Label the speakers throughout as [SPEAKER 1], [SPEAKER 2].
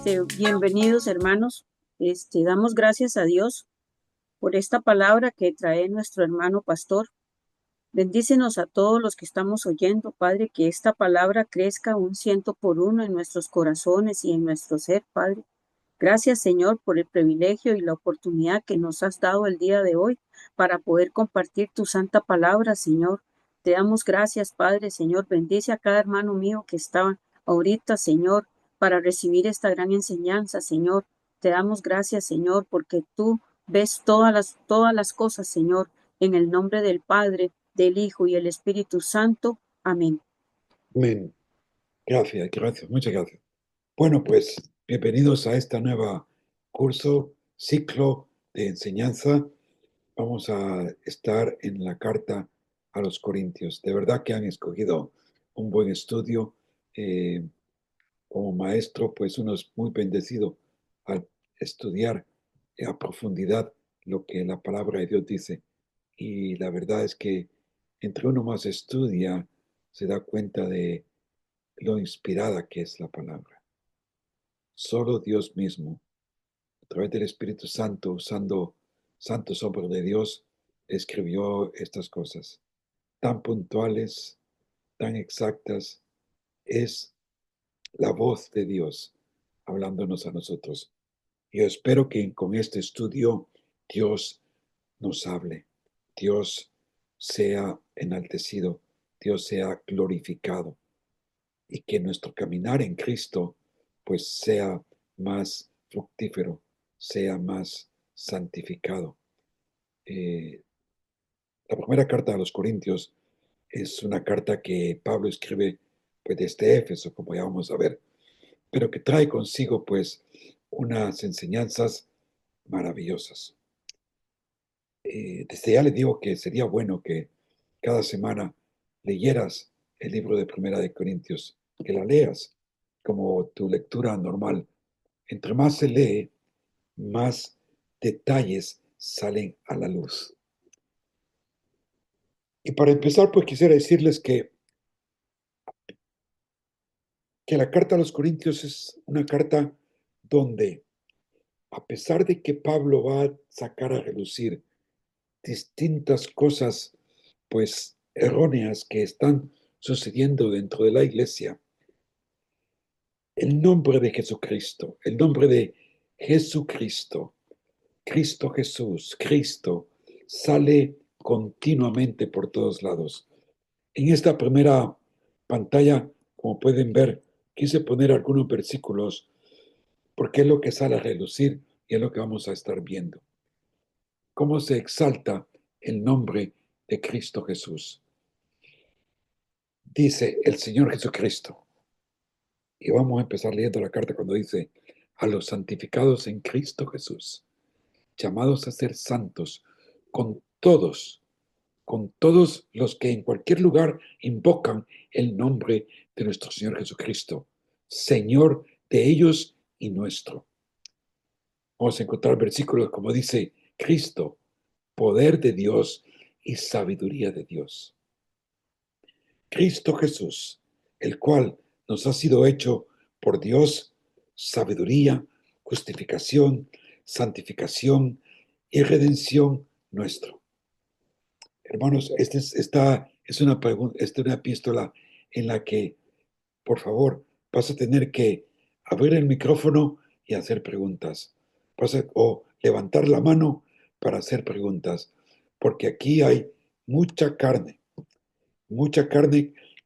[SPEAKER 1] Bienvenidos hermanos. Damos gracias a Dios por esta palabra que trae nuestro hermano pastor. Bendícenos a todos los que estamos oyendo, Padre, que esta palabra crezca un ciento por uno en nuestros corazones y en nuestro ser, Padre. Gracias, Señor, por el privilegio y la oportunidad que nos has dado el día de hoy para poder compartir tu santa palabra, Señor. Te damos gracias, Padre, Señor. Bendice a cada hermano mío que está ahorita, Señor, para recibir esta gran enseñanza, Señor. Te damos gracias, Señor, porque tú ves todas las cosas, Señor, en el nombre del Padre, del Hijo y el Espíritu Santo. Amén.
[SPEAKER 2] Amén. Gracias, gracias, muchas gracias. Bueno, pues bienvenidos a esta nueva ciclo de enseñanza. Vamos a estar en la carta a los Corintios. De verdad que han escogido un buen estudio. Eh, Como maestro, pues uno es muy bendecido al estudiar a profundidad lo que la palabra de Dios dice. Y la verdad es que entre uno más estudia, se da cuenta de lo inspirada que es la palabra. Solo Dios mismo, a través del Espíritu Santo, usando santos hombres de Dios, escribió estas cosas. Tan puntuales, tan exactas, es la voz de Dios hablándonos a nosotros. Yo espero que con este estudio Dios nos hable, Dios sea enaltecido, Dios sea glorificado, y que nuestro caminar en Cristo pues sea más fructífero, sea más santificado. Eh, la primera carta a los Corintios es una carta que Pablo escribe pues desde Éfeso, como ya vamos a ver, pero que trae consigo pues unas enseñanzas maravillosas. Desde ya le digo que sería bueno que cada semana leyeras el libro de Primera de Corintios, que la leas como tu lectura normal. Entre más se lee, más detalles salen a la luz. Y para empezar, pues quisiera decirles que la carta a los Corintios es una carta donde, a pesar de que Pablo va a sacar a relucir distintas cosas, pues erróneas que están sucediendo dentro de la iglesia, el nombre de Jesucristo, el nombre de Jesucristo, Cristo Jesús, Cristo, sale continuamente por todos lados. En esta primera pantalla, como pueden ver, quise poner algunos versículos porque es lo que sale a relucir y es lo que vamos a estar viendo. Cómo se exalta el nombre de Cristo Jesús. Dice el Señor Jesucristo, y vamos a empezar leyendo la carta cuando dice, a los santificados en Cristo Jesús, llamados a ser santos, con todos los que en cualquier lugar invocan el nombre de nuestro Señor Jesucristo, Señor de ellos y nuestro. Vamos a encontrar versículos como dice, Cristo, poder de Dios y sabiduría de Dios. Cristo Jesús, el cual nos ha sido hecho por Dios sabiduría, justificación, santificación y redención nuestro. Hermanos, esta es una epístola en la que, por favor, vas a tener que abrir el micrófono y hacer preguntas. O levantar la mano para hacer preguntas, porque aquí hay mucha carne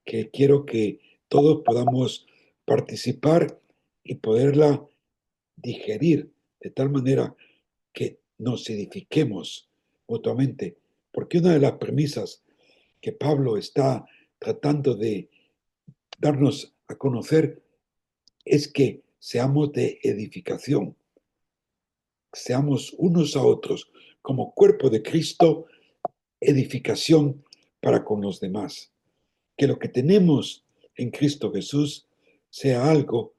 [SPEAKER 2] que quiero que todos podamos participar y poderla digerir de tal manera que nos edifiquemos mutuamente. Porque una de las premisas que Pablo está tratando de darnos a conocer es que seamos de edificación, seamos unos a otros como cuerpo de Cristo, edificación para con los demás. Que lo que tenemos en Cristo Jesús sea algo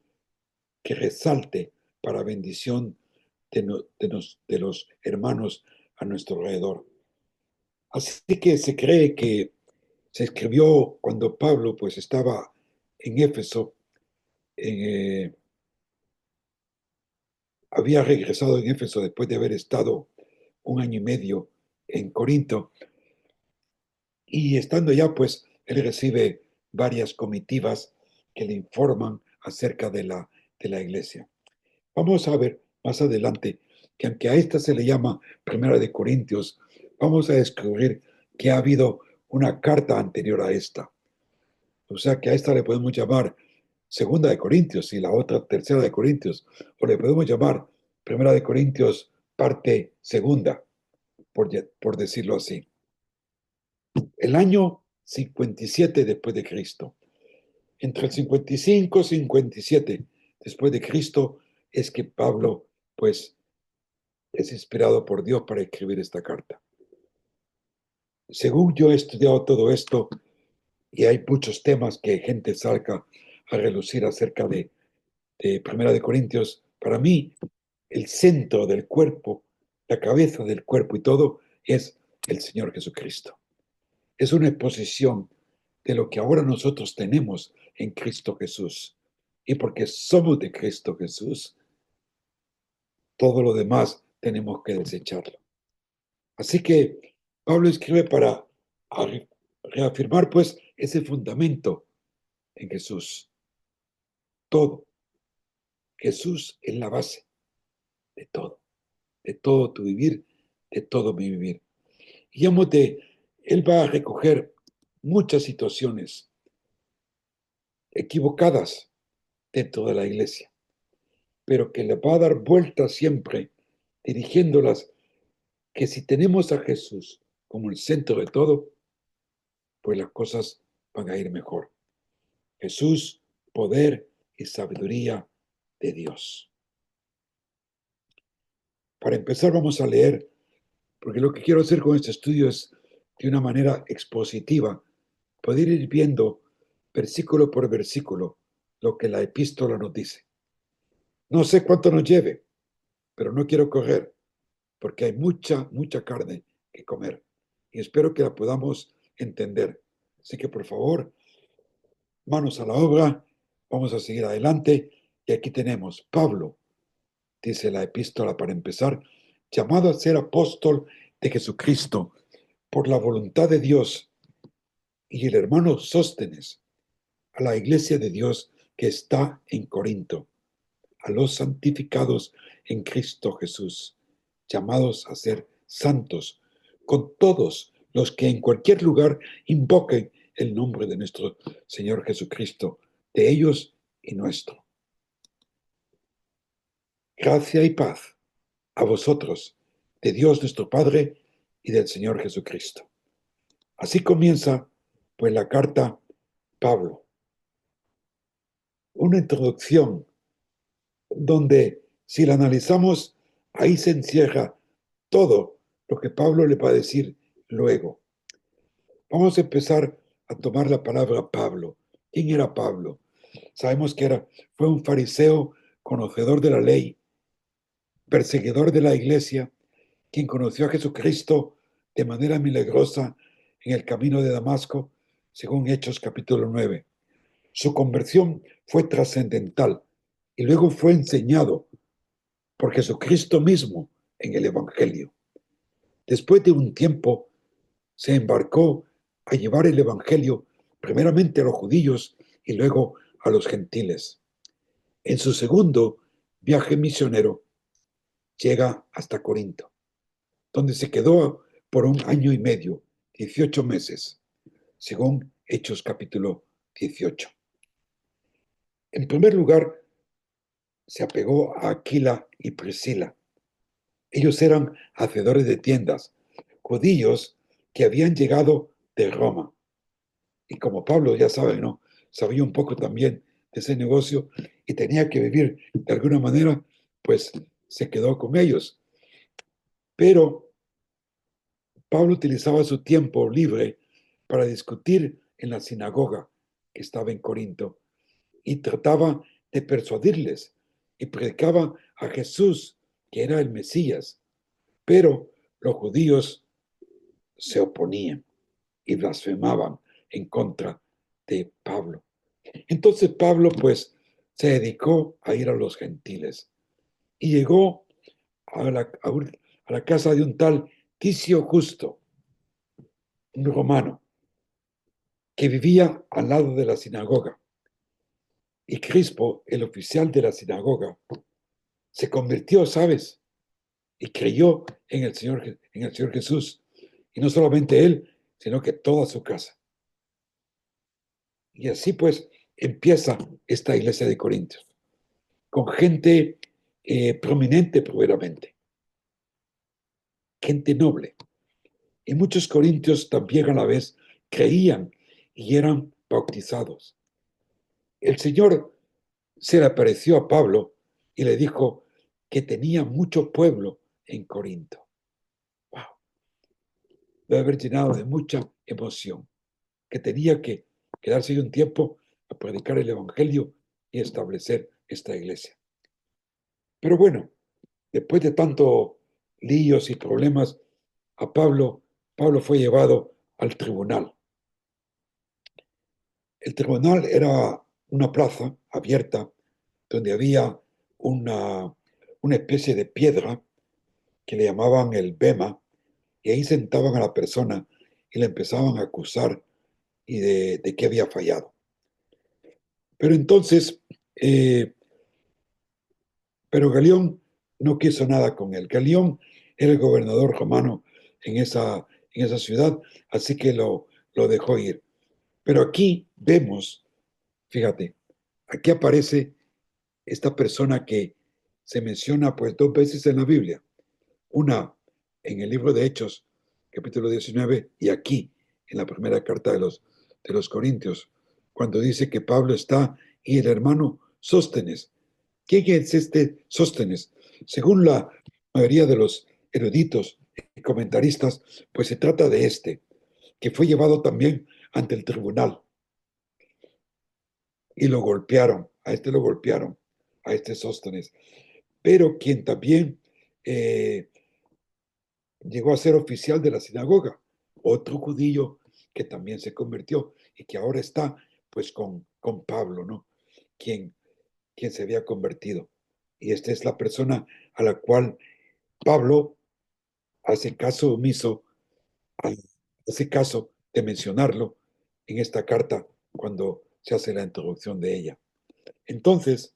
[SPEAKER 2] que resalte para bendición de los hermanos a nuestro alrededor. Así que se cree que se escribió cuando Pablo pues estaba en Éfeso, en había regresado en Éfeso después de haber estado 1 año y medio en Corinto. Y estando allá, pues, él recibe varias comitivas que le informan acerca de la iglesia. Vamos a ver más adelante que aunque a esta se le llama Primera de Corintios, vamos a descubrir que ha habido una carta anterior a esta. O sea que a esta le podemos llamar Segunda de Corintios y la otra Tercera de Corintios. O le podemos llamar Primera de Corintios parte segunda, por decirlo así. El año 57 después de Cristo. Entre el 55 y 57 después de Cristo es que Pablo, pues, es inspirado por Dios para escribir esta carta. Según yo he estudiado todo esto, y hay muchos temas que gente salga a relucir acerca de Primera de Corintios, para mí el centro del cuerpo, la cabeza del cuerpo y todo es el Señor Jesucristo. Es una exposición de lo que ahora nosotros tenemos en Cristo Jesús. Y porque somos de Cristo Jesús, todo lo demás tenemos que desecharlo. Así que Pablo escribe para reafirmar pues ese fundamento en Jesús. Todo. Jesús es la base de todo tu vivir, de todo mi vivir. Y él va a recoger muchas situaciones equivocadas dentro de la iglesia, pero que le va a dar vueltas siempre, dirigiéndolas, que si tenemos a Jesús como el centro de todo, pues las cosas van a ir mejor. Jesús, poder y sabiduría de Dios. Para empezar vamos a leer, porque lo que quiero hacer con este estudio es de una manera expositiva, poder ir viendo versículo por versículo lo que la epístola nos dice. No sé cuánto nos lleve, pero no quiero correr, porque hay mucha carne que comer. Y espero que la podamos entender. Así que por favor, manos a la obra, vamos a seguir adelante. Y aquí tenemos Pablo, dice la epístola para empezar, llamado a ser apóstol de Jesucristo por la voluntad de Dios, y el hermano Sóstenes, a la iglesia de Dios que está en Corinto, a los santificados en Cristo Jesús, llamados a ser santos, con todos los que en cualquier lugar invoquen el nombre de nuestro Señor Jesucristo, de ellos y nuestro. Gracia y paz a vosotros, de Dios nuestro Padre y del Señor Jesucristo. Así comienza, pues, la carta Pablo. Una introducción donde, si la analizamos, ahí se encierra todo lo que Pablo le va a decir luego. Vamos a empezar a tomar la palabra Pablo. ¿Quién era Pablo? Sabemos que fue un fariseo, conocedor de la ley, perseguidor de la iglesia, quien conoció a Jesucristo de manera milagrosa en el camino de Damasco, según Hechos capítulo 9. Su conversión fue trascendental y luego fue enseñado por Jesucristo mismo en el Evangelio. Después de un tiempo, se embarcó a llevar el Evangelio primeramente a los judíos y luego a los gentiles. En su segundo viaje misionero, llega hasta Corinto, donde se quedó por 1 año y medio, 18 meses, según Hechos capítulo 18. En primer lugar, se apegó a Aquila y Priscila. Ellos eran hacedores de tiendas, judíos que habían llegado de Roma. Y como Pablo, ya saben, ¿no? Sabía un poco también de ese negocio y tenía que vivir de alguna manera, pues se quedó con ellos. Pero Pablo utilizaba su tiempo libre para discutir en la sinagoga que estaba en Corinto y trataba de persuadirles y predicaba a Jesús, que era el Mesías. Pero los judíos se oponían y blasfemaban en contra de Pablo. Entonces Pablo pues se dedicó a ir a los gentiles. y llegó a la casa de un tal Ticio Justo, un romano, que vivía al lado de la sinagoga. Y Crispo, el oficial de la sinagoga, se convirtió, ¿sabes? Y creyó en el Señor Jesús. Y no solamente él, sino que toda su casa. Y así pues empieza esta iglesia de Corintios, con gente prominente primeramente, gente noble. Y muchos corintios también a la vez creían y eran bautizados. El Señor se le apareció a Pablo y le dijo que tenía mucho pueblo en Corinto. Wow, debe haber llenado de mucha emoción, que tenía que quedarse ahí un tiempo a predicar el Evangelio y establecer esta iglesia. Pero bueno, después de tanto líos y problemas, Pablo fue llevado al tribunal. El tribunal era una plaza abierta donde había una especie de piedra que le llamaban el bema, y ahí sentaban a la persona y le empezaban a acusar y de que había fallado. Pero entonces, eh, pero Galión no quiso nada con él. Galión era el gobernador romano en esa ciudad, así que lo dejó ir. Pero aquí vemos, fíjate, aquí aparece esta persona que se menciona pues dos veces en la Biblia. Una en el libro de Hechos, capítulo 19, y aquí, en la primera carta de los Corintios, cuando dice que Pablo está y el hermano Sóstenes. ¿Quién es este Sóstenes? Según la mayoría de los eruditos y comentaristas, pues se trata de este, que fue llevado también ante el tribunal y lo golpearon, a este Sóstenes, pero quien también eh, llegó a ser oficial de la sinagoga, otro judío que también se convirtió y que ahora está pues con Pablo, ¿no? Quien, quien se había convertido. Y esta es la persona a la cual Pablo hace caso omiso, hace caso de mencionarlo en esta carta cuando se hace la introducción de ella. Entonces,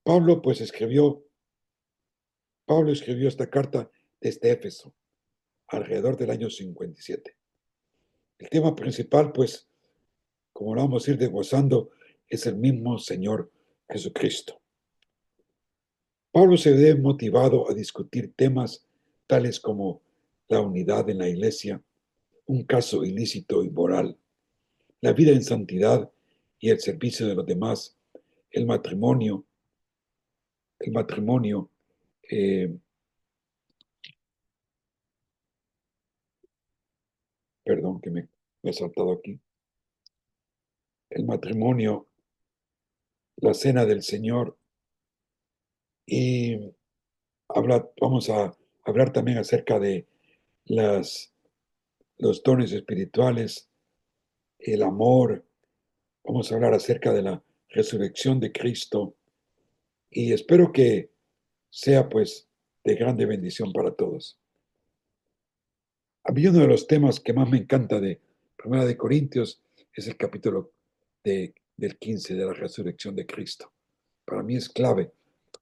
[SPEAKER 2] Pablo escribió esta carta desde Éfeso, alrededor del año 57. El tema principal, pues, como lo vamos a ir desglosando, es el mismo Señor Jesucristo. Pablo se ve motivado a discutir temas tales como la unidad en la iglesia, un caso ilícito y moral, la vida en santidad y el servicio de los demás, el matrimonio, el matrimonio, eh, perdón que me he saltado aquí, el matrimonio, la cena del Señor y vamos a hablar también acerca de las, los dones espirituales, el amor, vamos a hablar acerca de la resurrección de Cristo y espero que sea pues de grande bendición para todos. A mí uno de los temas que más me encanta de Primera de Corintios es el capítulo del 15 de la resurrección de Cristo. Para mí es clave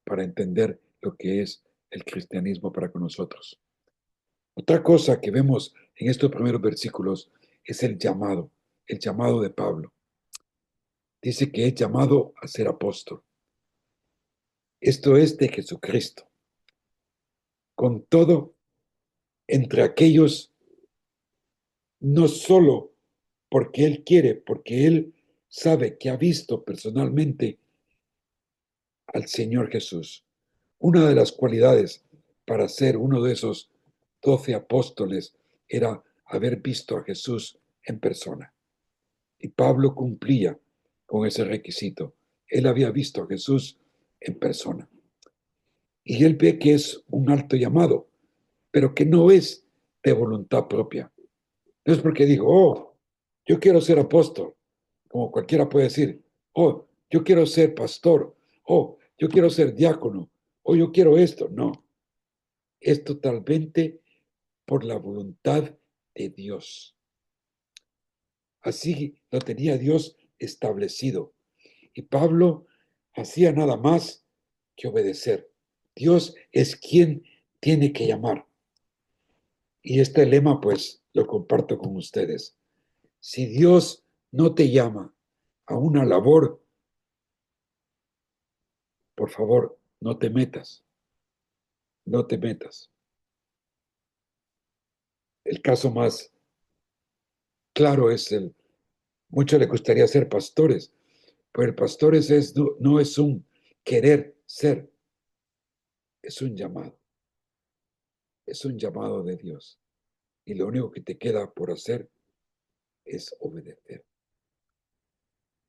[SPEAKER 2] para entender lo que es el cristianismo para con nosotros. Otra cosa que vemos en estos primeros versículos es el llamado de Pablo. Dice que es llamado a ser apóstol. Esto es de Jesucristo. Con todo, entre aquellos, no solo porque Él quiere, porque Él sabe que ha visto personalmente al Señor Jesús. Una de las cualidades para ser uno de esos 12 apóstoles era haber visto a Jesús en persona. Y Pablo cumplía con ese requisito. Él había visto a Jesús en persona. Y él ve que es un alto llamado, pero que no es de voluntad propia. No es porque digo, oh, yo quiero ser apóstol, como cualquiera puede decir, oh, yo quiero ser pastor, oh, yo quiero ser diácono, o yo quiero esto. No, es totalmente por la voluntad de Dios. Así lo tenía Dios establecido. Y Pablo hacía nada más que obedecer. Dios es quien tiene que llamar. Y este lema, pues, lo comparto con ustedes. Si Dios no te llama a una labor, por favor, no te metas. No te metas. El caso más claro es muchos le gustaría ser pastores, pero el pastor no es un querer ser, es un llamado de Dios. Y lo único que te queda por hacer es obedecer.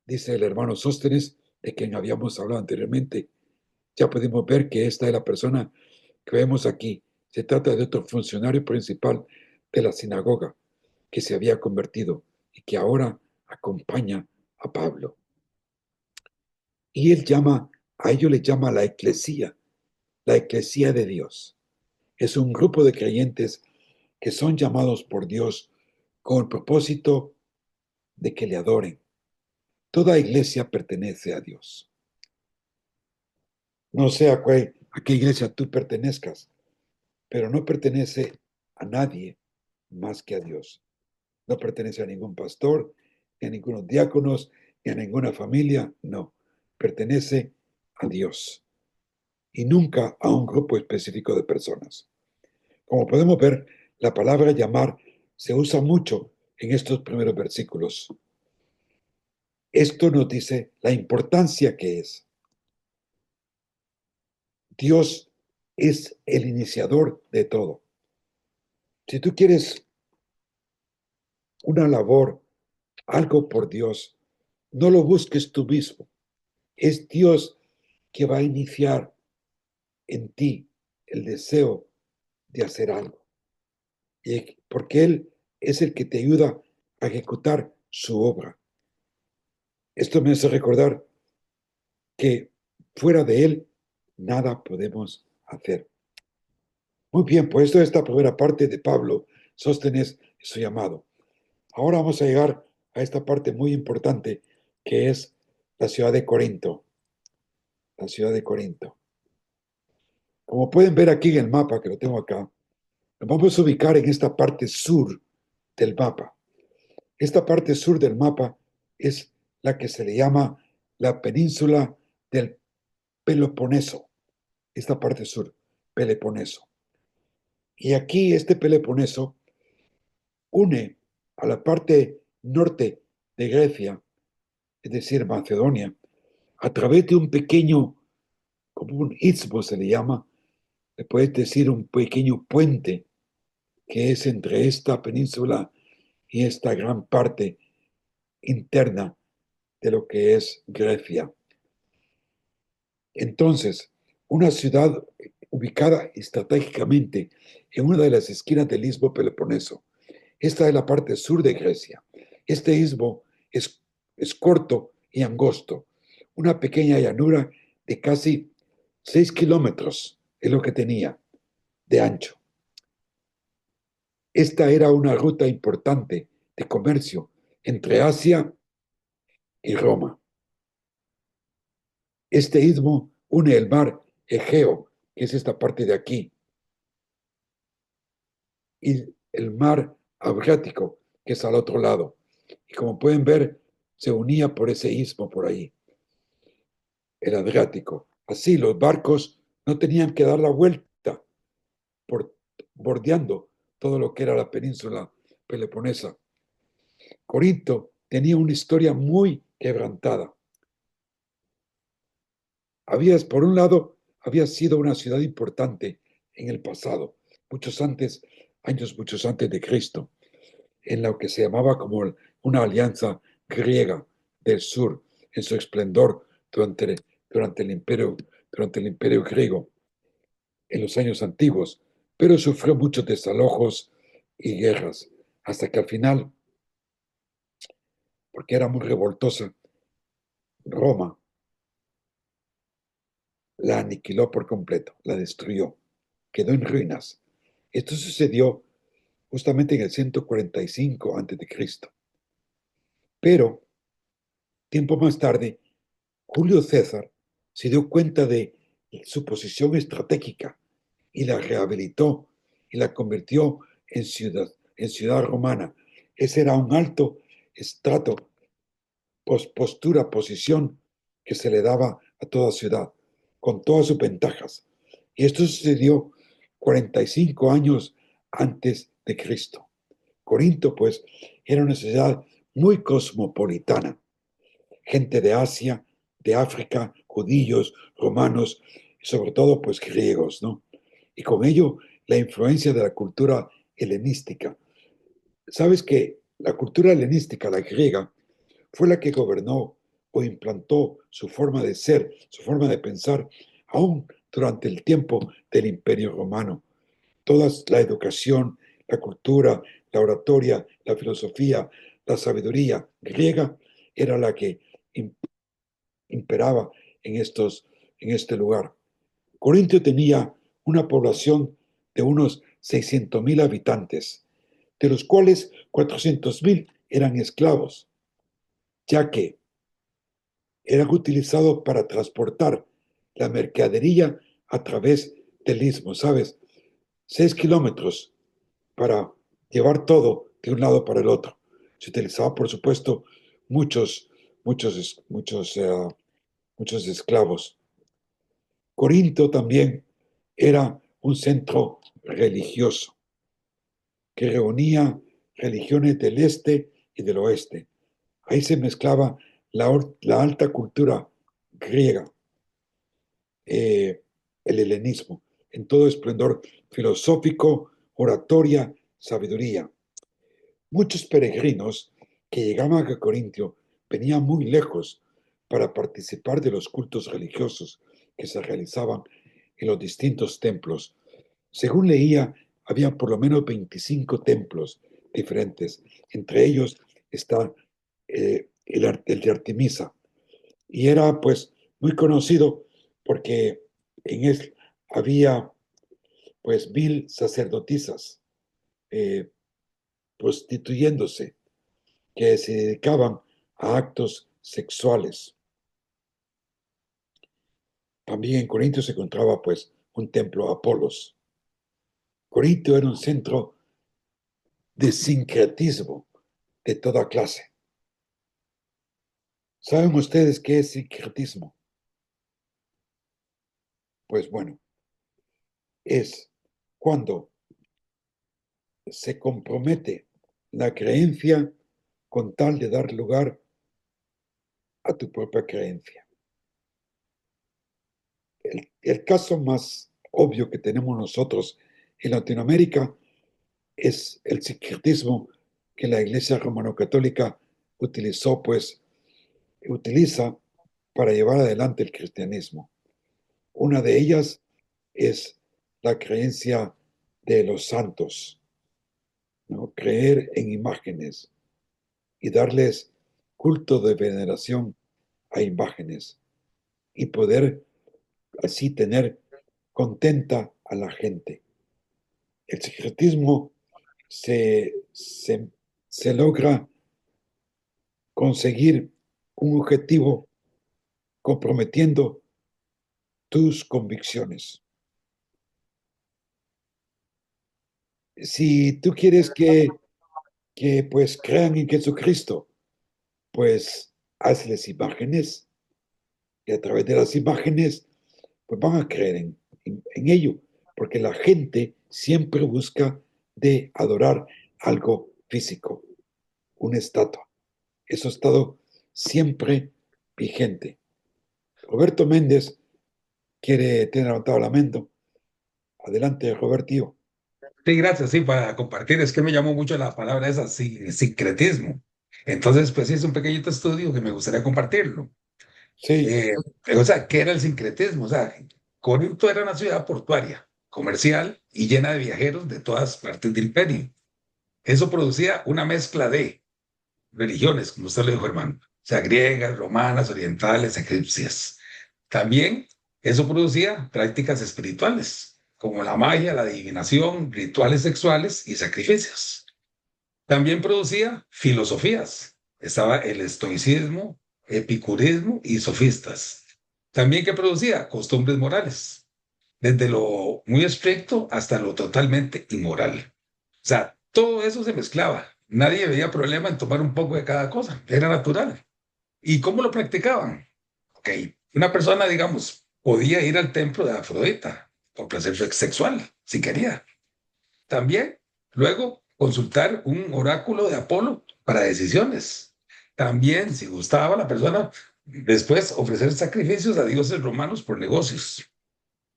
[SPEAKER 2] Dice el hermano Sóstenes, de quien habíamos hablado anteriormente, ya pudimos ver que esta es la persona que vemos aquí. Se trata de otro funcionario principal de la sinagoga que se había convertido y que ahora acompaña a Pablo. Y a ello le llama la eclesía de Dios. Es un grupo de creyentes que son llamados por Dios con el propósito de que le adoren. Toda iglesia pertenece a Dios. No sé a qué iglesia tú pertenezcas, pero no pertenece a nadie más que a Dios. No pertenece a ningún pastor, ni a ningunos diáconos, ni a ninguna familia, no. Pertenece a Dios y nunca a un grupo específico de personas. Como podemos ver, la palabra llamar se usa mucho en estos primeros versículos. Esto nos dice la importancia que es. Dios es el iniciador de todo. Si tú quieres una labor, algo por Dios, no lo busques tú mismo. Es Dios que va a iniciar en ti el deseo de hacer algo. Porque Él es el que te ayuda a ejecutar su obra. Esto me hace recordar que fuera de Él nada podemos hacer. Muy bien, pues esto es esta primera parte de Pablo, Sóstenes su llamado. Ahora vamos a llegar a esta parte muy importante que es la ciudad de Corinto. La ciudad de Corinto. Como pueden ver aquí en el mapa que lo tengo acá, nos vamos a ubicar en esta parte sur del mapa. Esta parte sur del mapa es la que se le llama la península del Peloponeso. Esta parte sur, Peloponeso. Y aquí este Peloponeso une a la parte norte de Grecia, es decir, Macedonia, a través de un pequeño, como un istmo se le llama, le puedes decir un pequeño puente que es entre esta península y esta gran parte interna de lo que es Grecia. Entonces, una ciudad ubicada estratégicamente en una de las esquinas del istmo Peloponeso. Esta es la parte sur de Grecia. Este istmo es corto y angosto, una pequeña llanura de casi 6 kilómetros es lo que tenía de ancho. Esta era una ruta importante de comercio entre Asia y Roma. Este istmo une el mar Egeo, que es esta parte de aquí, y el mar Adriático, que es al otro lado. Y como pueden ver, se unía por ese istmo por ahí, el Adriático. Así los barcos no tenían que dar la vuelta por bordeando todo lo que era la península peloponesa. Corinto tenía una historia muy quebrantada. Por un lado, había sido una ciudad importante en el pasado, muchos antes de Cristo, en lo que se llamaba como una alianza griega del sur, en su esplendor durante durante el imperio griego, en los años antiguos, pero sufrió muchos desalojos y guerras, hasta que al final, porque era muy revoltosa, Roma la aniquiló por completo, la destruyó, quedó en ruinas. Esto sucedió justamente en el 145 a.C. Pero, tiempo más tarde, Julio César se dio cuenta de su posición estratégica y la rehabilitó y la convirtió en ciudad romana. Ese era un alto estrato, postura, posición que se le daba a toda ciudad, con todas sus ventajas. Y esto sucedió 45 años antes de Cristo. Corinto, pues, era una ciudad muy cosmopolitana. Gente de Asia, de África, judíos, romanos, y sobre todo, pues, griegos, ¿no? Y con ello, la influencia de la cultura helenística. Sabes que la cultura helenística, la griega, fue la que gobernó o implantó su forma de ser, su forma de pensar, aún durante el tiempo del Imperio Romano. Toda la educación, la cultura, la oratoria, la filosofía, la sabiduría griega era la que imperaba en este lugar. Corintio tenía una población de unos 600.000 habitantes, de los cuales 400.000 eran esclavos, ya que eran utilizados para transportar la mercadería a través del istmo, ¿sabes? 6 kilómetros para llevar todo de un lado para el otro. Se utilizaba, por supuesto, muchos, muchos esclavos. Corinto también era un centro religioso que reunía religiones del este y del oeste. Ahí se mezclaba la alta cultura griega, el helenismo, en todo esplendor filosófico, oratoria, sabiduría. Muchos peregrinos que llegaban a Corintio venían muy lejos para participar de los cultos religiosos que se realizaban en los distintos templos. Según leía, había por lo menos 25 templos diferentes. Entre ellos está el de Artemisa. Y era pues muy conocido porque en él había pues 1.000 sacerdotisas eh, prostituyéndose que se dedicaban a actos sexuales. También en Corinto se encontraba pues un templo a Apolos. Corinto era un centro de sincretismo de toda clase. ¿Saben ustedes qué es sincretismo? Pues bueno, es cuando se compromete la creencia con tal de dar lugar a tu propia creencia. El caso más obvio que tenemos nosotros en Latinoamérica es el sincretismo que la Iglesia Romano-Católica utiliza para llevar adelante el cristianismo. Una de ellas es la creencia de los santos, ¿no? Creer en imágenes y darles culto de veneración a imágenes y poder así tener contenta a la gente. El secretismo se, se, se logra conseguir un objetivo comprometiendo tus convicciones. Si tú quieres que pues crean en Jesucristo, pues hazles imágenes y a través de las imágenes pues van a creer en ello, porque la gente siempre busca de adorar algo físico, una estatua. Eso ha estado siempre vigente. Roberto Méndez quiere tener levantado la mano. Adelante, Roberto.
[SPEAKER 3] Sí, gracias, sí, para compartir. Es que me llamó mucho la palabra esa, sí, sincretismo. Entonces, pues sí, es un pequeñito estudio que me gustaría compartirlo.
[SPEAKER 2] Sí,
[SPEAKER 3] Eh, o sea, ¿qué era el sincretismo? O sea, Corinto era una ciudad portuaria, comercial y llena de viajeros de todas partes del imperio. Eso producía una mezcla de religiones, como usted lo dijo, hermano. O sea, griegas, romanas, orientales, egipcias. También Eso producía prácticas espirituales, como la magia, la adivinación, rituales sexuales y sacrificios. También producía filosofías. Estaba el estoicismo, epicurismo y sofistas. También que producía costumbres morales, desde lo muy estricto hasta lo totalmente inmoral. O sea, todo eso se mezclaba. Nadie veía problema en tomar un poco de cada cosa. Era natural. ¿Y cómo lo practicaban? Ok, una persona, digamos, podía ir al templo de Afrodita por placer sexual, si quería. También, luego, consultar un oráculo de Apolo para decisiones. También, si gustaba la persona, después ofrecer sacrificios a dioses romanos por negocios.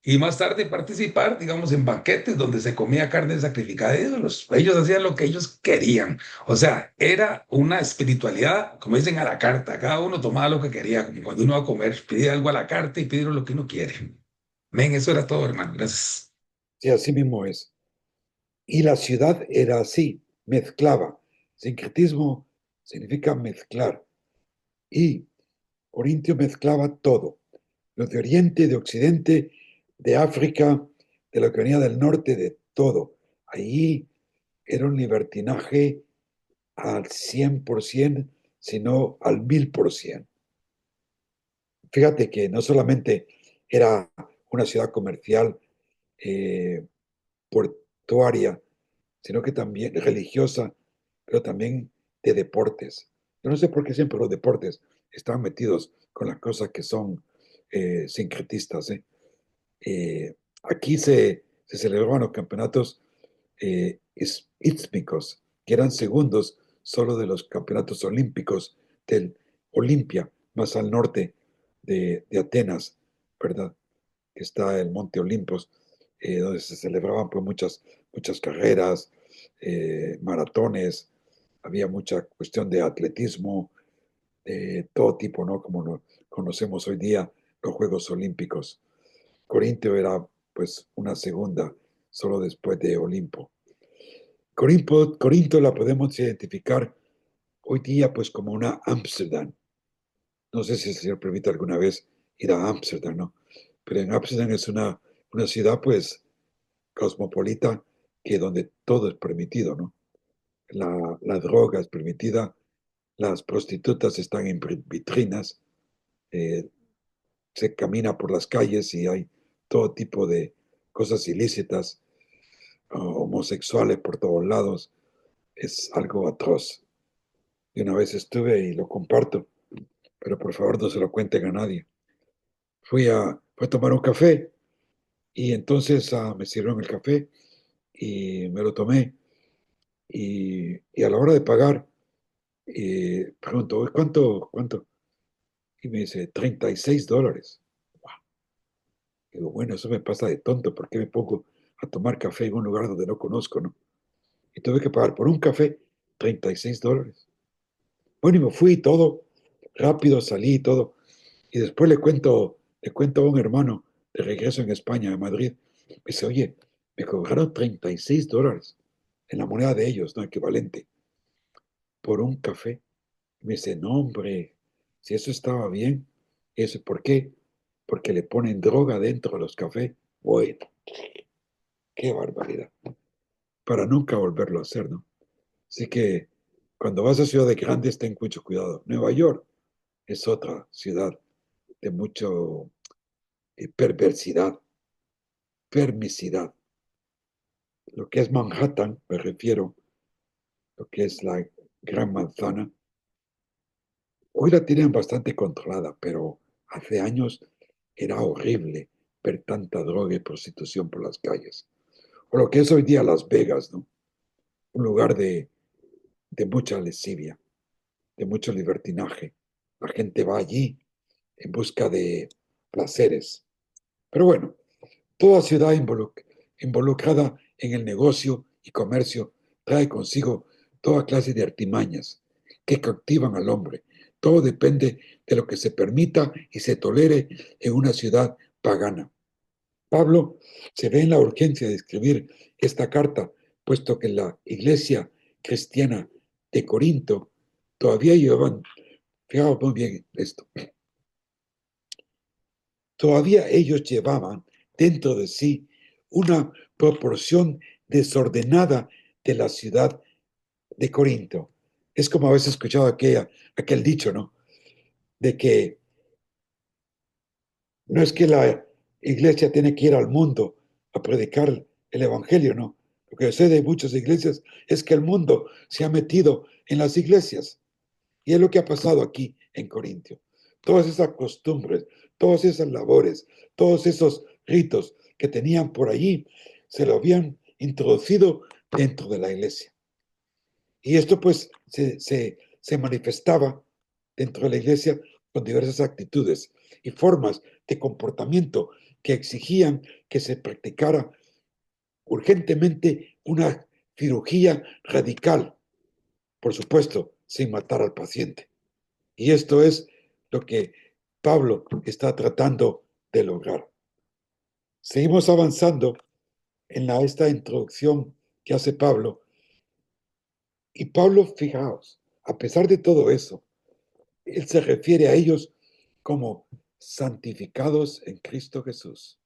[SPEAKER 3] Y más tarde participar, digamos, en banquetes donde se comía carne sacrificada de ídolos. Ellos hacían lo que ellos querían. O sea, era una espiritualidad, como dicen, a la carta. Cada uno tomaba lo que quería, como cuando uno va a comer, pide algo a la carta y pide lo que uno quiere. Men, eso era todo, hermano. Gracias.
[SPEAKER 2] Sí, así mismo es. Y la ciudad era así, mezclaba. Sincretismo significa mezclar. Y Corintio mezclaba todo. Los de Oriente, de Occidente, de África, de la que venía del norte, de todo. Ahí era un libertinaje al 100%, sino al 1000%. Fíjate que no solamente era una ciudad comercial, eh, portuaria, sino que también religiosa, pero también de deportes. Yo no sé por qué siempre los deportes están metidos con las cosas que son sincretistas. Aquí se celebraban los campeonatos istmicos, que eran segundos solo de los campeonatos olímpicos del Olimpia, más al norte de Atenas, ¿verdad? Que está el Monte Olimpos, donde se celebraban pues muchas carreras, maratones, había mucha cuestión de atletismo, de todo tipo, ¿no? Como lo conocemos hoy día los Juegos Olímpicos. Corintio era pues una segunda, solo después de Olimpo. Corinto la podemos identificar hoy día pues como una Ámsterdam. No sé si el señor permite alguna vez ir a Ámsterdam, ¿no? Pero en Ámsterdam es una ciudad pues cosmopolita que donde todo es permitido, ¿no? La droga es permitida, las prostitutas están en vitrinas, eh, se camina por las calles y hay todo tipo de cosas ilícitas, homosexuales por todos lados. Es algo atroz. Y una vez estuve y lo comparto, pero por favor no se lo cuenten a nadie. Fui a tomar un café y entonces me sirvieron el café y me lo tomé. Y a la hora de pagar, pregunto: "Oye, ¿cuánto?". Y me dice, $36. Digo, bueno, eso me pasa de tonto, ¿por qué me pongo a tomar café en un lugar donde no conozco, no? Y tuve que pagar por un café $36. Bueno, y me fui y todo, rápido salí y todo. Y después le cuento a un hermano de regreso en España, en Madrid. Me dice, oye, me cobraron $36 en la moneda de ellos, ¿no? Equivalente, por un café. Me dice, no, hombre, si eso estaba bien, eso, ¿por qué? Porque le ponen droga dentro de los cafés. Bueno, qué barbaridad. Para nunca volverlo a hacer, ¿no? Así que cuando vas a ciudades grandes, ten mucho cuidado. Nueva York es otra ciudad de mucho perversidad, permisidad. Lo que es Manhattan, me refiero, lo que es la Gran Manzana, hoy la tienen bastante controlada, pero hace años era horrible ver tanta droga y prostitución por las calles. O lo que es hoy día Las Vegas, ¿no? Un lugar de mucha lesivia, de mucho libertinaje. La gente va allí en busca de placeres. Pero bueno, toda ciudad involucrada en el negocio y comercio trae consigo toda clase de artimañas que cautivan al hombre. Todo depende de lo que se permita y se tolere en una ciudad pagana. Pablo se ve en la urgencia de escribir esta carta, puesto que la iglesia cristiana de Corinto todavía llevaban, fijaos muy bien esto, todavía ellos llevaban dentro de sí una proporción desordenada de la ciudad de Corinto. Es como habéis escuchado aquel dicho, ¿no? De que no es que la iglesia tiene que ir al mundo a predicar el evangelio, no. Lo que yo sé de muchas iglesias es que el mundo se ha metido en las iglesias. Y es lo que ha pasado aquí en Corintio. Todas esas costumbres, todas esas labores, todos esos ritos que tenían por allí, se lo habían introducido dentro de la iglesia. Y esto pues se manifestaba dentro de la iglesia con diversas actitudes y formas de comportamiento que exigían que se practicara urgentemente una cirugía radical, por supuesto, sin matar al paciente. Y esto es lo que Pablo está tratando de lograr. Seguimos avanzando en esta introducción que hace Pablo. Y Pablo, fijaos, a pesar de todo eso, él se refiere a ellos como santificados en Cristo Jesús.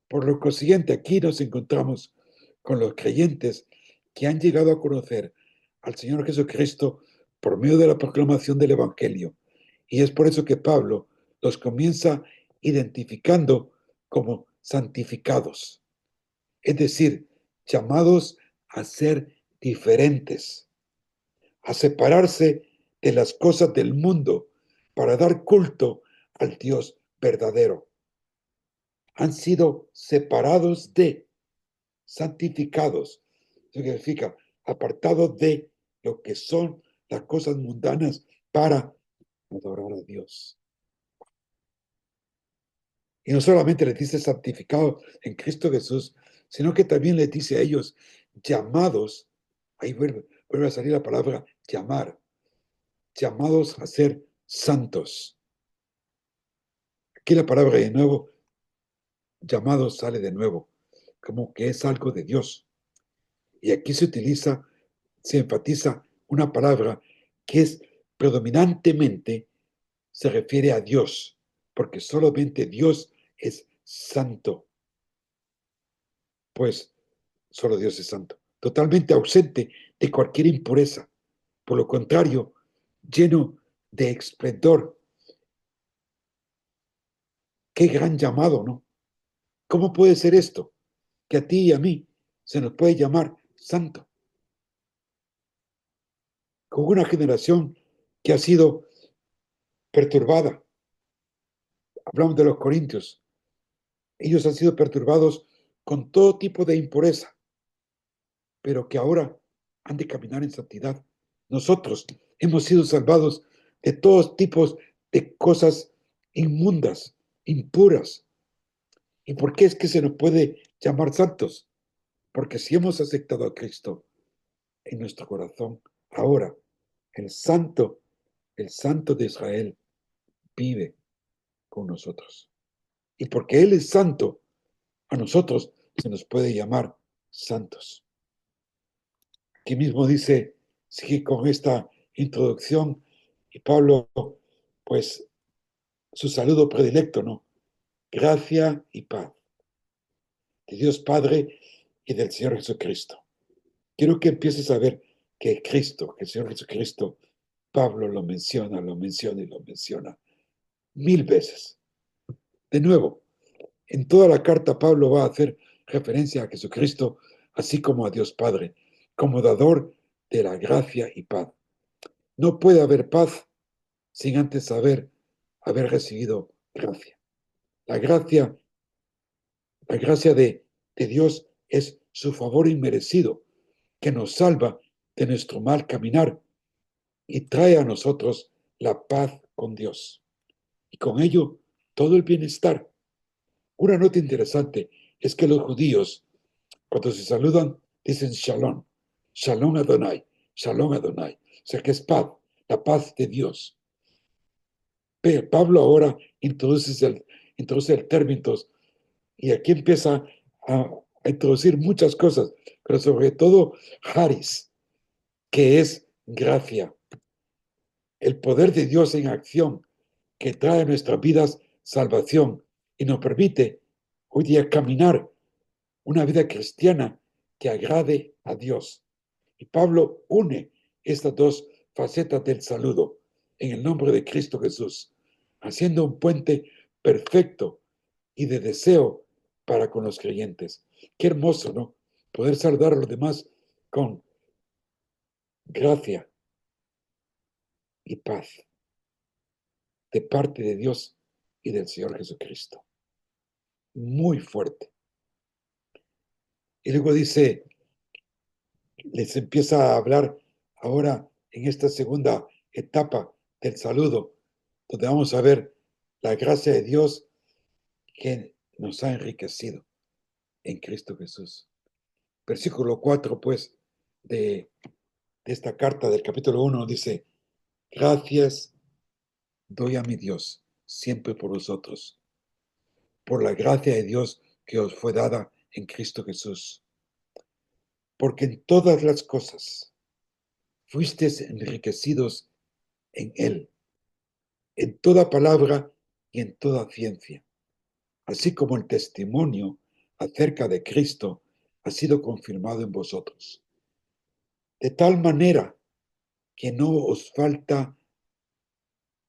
[SPEAKER 2] Por lo consiguiente, aquí nos encontramos con los creyentes que han llegado a conocer al Señor Jesucristo por medio de la proclamación del Evangelio. Y es por eso que Pablo los comienza identificando como santificados, es decir, llamados a ser diferentes, a separarse de las cosas del mundo para dar culto al Dios verdadero. Han sido separados de, santificados. Eso significa apartados de lo que son las cosas mundanas para adorar a Dios. Y no solamente les dice santificados en Cristo Jesús, sino que también les dice a ellos llamados, ahí vuelve a salir la palabra llamar, llamados a ser santos. Aquí la palabra de nuevo, llamado, sale de nuevo, como que es algo de Dios. Y aquí se enfatiza una palabra que es predominantemente, se refiere a Dios, porque solamente Dios es santo. Pues solo Dios es santo, totalmente ausente de cualquier impureza. Por lo contrario, lleno de esplendor. Qué gran llamado, ¿no? ¿Cómo puede ser esto? Que a ti y a mí se nos puede llamar santo. Con una generación que ha sido perturbada. Hablamos de los corintios. Ellos han sido perturbados con todo tipo de impureza, pero que ahora han de caminar en santidad. Nosotros hemos sido salvados de todos tipos de cosas inmundas, impuras. ¿Y por qué es que se nos puede llamar santos? Porque si hemos aceptado a Cristo en nuestro corazón, ahora el santo de Israel vive con nosotros. Y porque Él es santo, a nosotros se nos puede llamar santos. Aquí mismo dice, sigue con esta introducción, y Pablo, pues, su saludo predilecto, ¿no? Gracia y paz de Dios Padre y del Señor Jesucristo. Quiero que empieces a ver que Cristo, que el Señor Jesucristo, Pablo lo menciona y lo menciona 1000 veces. De nuevo, en toda la carta Pablo va a hacer referencia a Jesucristo, así como a Dios Padre, como dador de la gracia y paz. No puede haber paz sin antes haber recibido gracia. La gracia, la gracia de Dios es su favor inmerecido, que nos salva de nuestro mal caminar y trae a nosotros la paz con Dios. Y con ello, todo el bienestar. Una nota interesante es que los judíos, cuando se saludan, dicen Shalom, Shalom Adonai, Shalom Adonai. O sea que es paz, la paz de Dios. Pero Pablo ahora introduce el término y aquí empieza a introducir muchas cosas, pero sobre todo Haris, que es gracia. El poder de Dios en acción que trae a nuestras vidas salvación y nos permite hoy día caminar una vida cristiana que agrade a Dios. Y Pablo une estas dos facetas del saludo en el nombre de Cristo Jesús, haciendo un puente perfecto y de deseo para con los creyentes. Qué hermoso, ¿no? Poder saludar a los demás con gracia y paz de parte de Dios y del Señor Jesucristo. Muy fuerte. Y luego dice, les empieza a hablar ahora en esta segunda etapa del saludo, donde vamos a ver la gracia de Dios que nos ha enriquecido en Cristo Jesús. Versículo 4, pues, de esta carta del capítulo 1 dice, gracias doy a mi Dios siempre por vosotros, por la gracia de Dios que os fue dada en Cristo Jesús, porque en todas las cosas fuisteis enriquecidos en Él, en toda palabra y en toda ciencia, así como el testimonio acerca de Cristo ha sido confirmado en vosotros, de tal manera que no os falta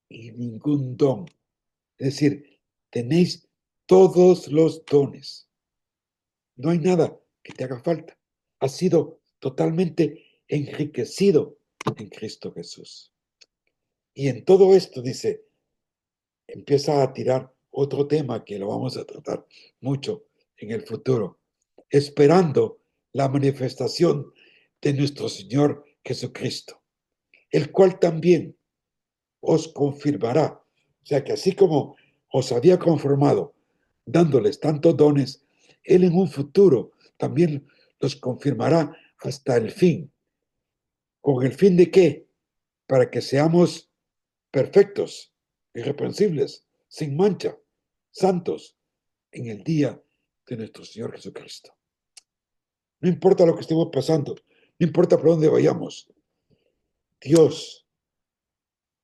[SPEAKER 2] ningún don. Es decir, tenéis todos los dones. No hay nada que te haga falta. Has sido totalmente enriquecido en Cristo Jesús. Y en todo esto, dice, empieza a tirar otro tema que lo vamos a tratar mucho en el futuro, esperando la manifestación de nuestro Señor Jesucristo, el cual también os confirmará. O sea que así como os había conformado dándoles tantos dones, Él en un futuro también los confirmará hasta el fin. ¿Con el fin de qué? Para que seamos perfectos, irreprensibles, sin mancha, santos, en el día de nuestro Señor Jesucristo. No importa lo que estemos pasando, no importa por dónde vayamos, Dios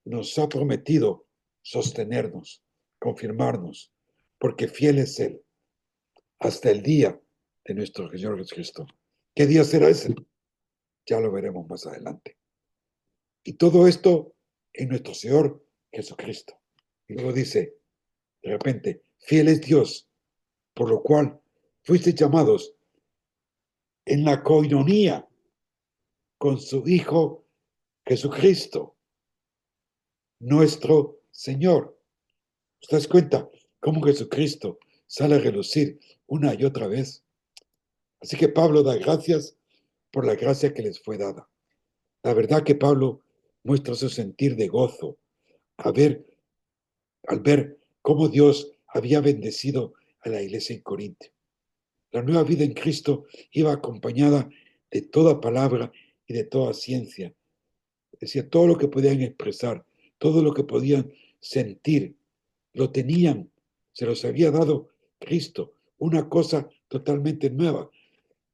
[SPEAKER 2] nos ha prometido sostenernos, confirmarnos, porque fiel es Él hasta el día de nuestro Señor Jesucristo. ¿Qué día será ese? Ya lo veremos más adelante. Y todo esto en nuestro Señor Jesucristo. Y luego dice, de repente, fiel es Dios, por lo cual fuisteis llamados en la coinonía con su Hijo Jesucristo, nuestro Señor. ¿Te das cuenta cómo Jesucristo sale a relucir una y otra vez? Así que Pablo da gracias por la gracia que les fue dada. La verdad que Pablo muestra su sentir de gozo al ver cómo Dios había bendecido a la iglesia en Corinto. La nueva vida en Cristo iba acompañada de toda palabra y de toda ciencia. Es decir, todo lo que podían expresar, todo lo que podían sentir, lo tenían, se los había dado Cristo, una cosa totalmente nueva.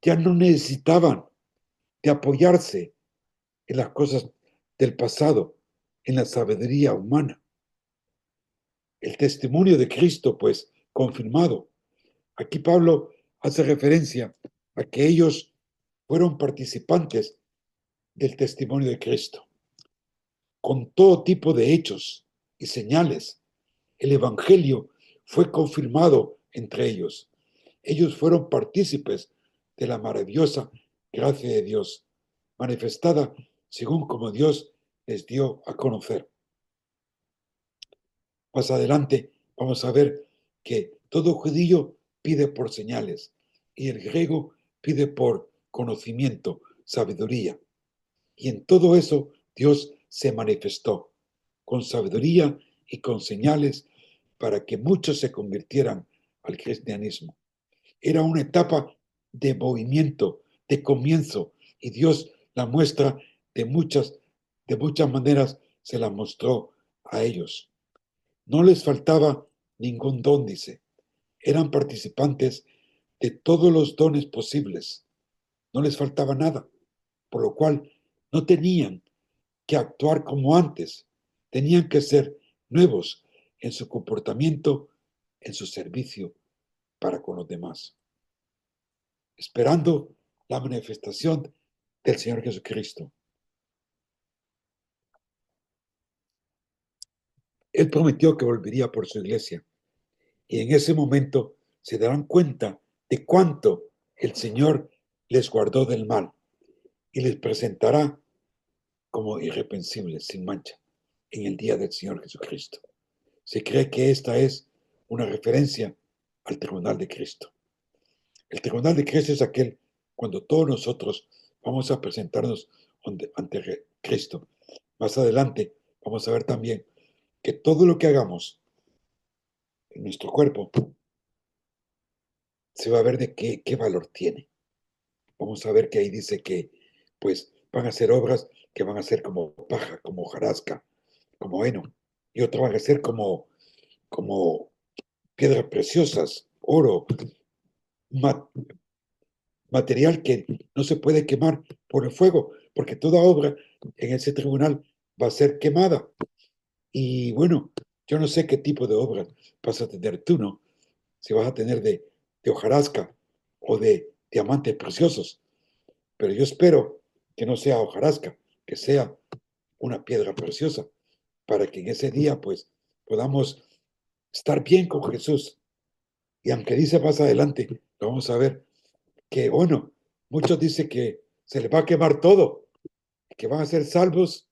[SPEAKER 2] Ya no necesitaban de apoyarse en las cosas del pasado, en la sabiduría humana. El testimonio de Cristo, pues, confirmado. Aquí Pablo hace referencia a que ellos fueron participantes del testimonio de Cristo, con todo tipo de hechos y señales. El Evangelio fue confirmado entre ellos. Ellos fueron partícipes de la maravillosa gracia de Dios, manifestada según como Dios les dio a conocer. Más adelante vamos a ver que todo judío pide por señales y el griego pide por conocimiento, sabiduría. Y en todo eso Dios se manifestó con sabiduría y con señales para que muchos se convirtieran al cristianismo. Era una etapa de movimiento, de comienzo, y Dios la muestra de muchas maneras, se la mostró a ellos. No les faltaba ningún don, dice. Eran participantes de todos los dones posibles. No les faltaba nada, por lo cual no tenían que actuar como antes. Tenían que ser nuevos, en su comportamiento, en su servicio para con los demás, esperando la manifestación del Señor Jesucristo. Él prometió que volvería por su iglesia y en ese momento se darán cuenta de cuánto el Señor les guardó del mal y les presentará como irreprensibles, sin mancha, en el día del Señor Jesucristo. Se cree que esta es una referencia al tribunal de Cristo. El tribunal de Cristo es aquel cuando todos nosotros vamos a presentarnos ante Cristo. Más adelante vamos a ver también que todo lo que hagamos en nuestro cuerpo se va a ver de qué valor tiene. Vamos a ver que ahí dice que pues van a ser obras que van a ser como paja, como hojarasca, como heno, y otras van a ser como piedras preciosas, oro, material que no se puede quemar por el fuego, porque toda obra en ese tribunal va a ser quemada. Y bueno, yo no sé qué tipo de obra vas a tener tú, ¿no? Si vas a tener de hojarasca o de diamantes preciosos, pero yo espero que no sea hojarasca, que sea una piedra preciosa, para que en ese día pues podamos estar bien con Jesús. Y aunque dice más adelante, lo vamos a ver, que bueno, muchos dicen que se les va a quemar todo, que van a ser salvos,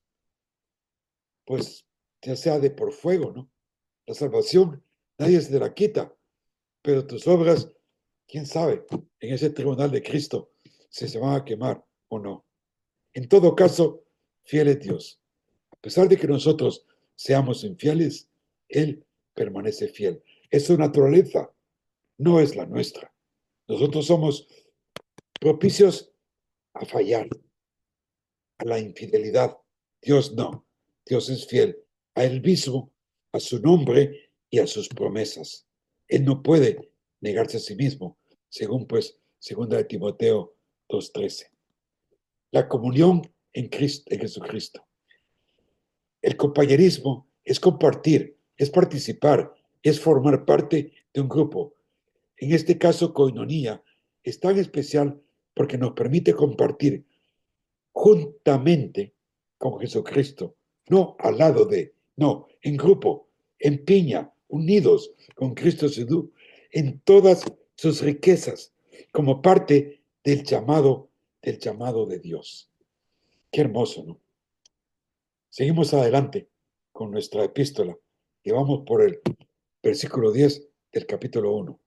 [SPEAKER 2] pues ya sea de por fuego, ¿no? La salvación nadie se la quita, pero tus obras, quién sabe, en ese tribunal de Cristo, si se van a quemar o no. En todo caso, fiel es Dios. A pesar de que nosotros seamos infieles, Él permanece fiel. Es su naturaleza, no es la nuestra. Nosotros somos propicios a fallar, a la infidelidad. Dios no. Dios es fiel a Él mismo, a su nombre y a sus promesas. Él no puede negarse a sí mismo, según pues, segunda de Timoteo 2:13. La comunión en Cristo, en Jesucristo. El compañerismo es compartir, es participar, es formar parte de un grupo. En este caso, coinonía es tan especial porque nos permite compartir juntamente con Jesucristo, no al lado de, no, en grupo, en piña, unidos con Cristo Jesús, en todas sus riquezas, como parte del llamado de Dios. Qué hermoso, ¿no? Seguimos adelante con nuestra epístola y vamos por el versículo 10 del capítulo 1.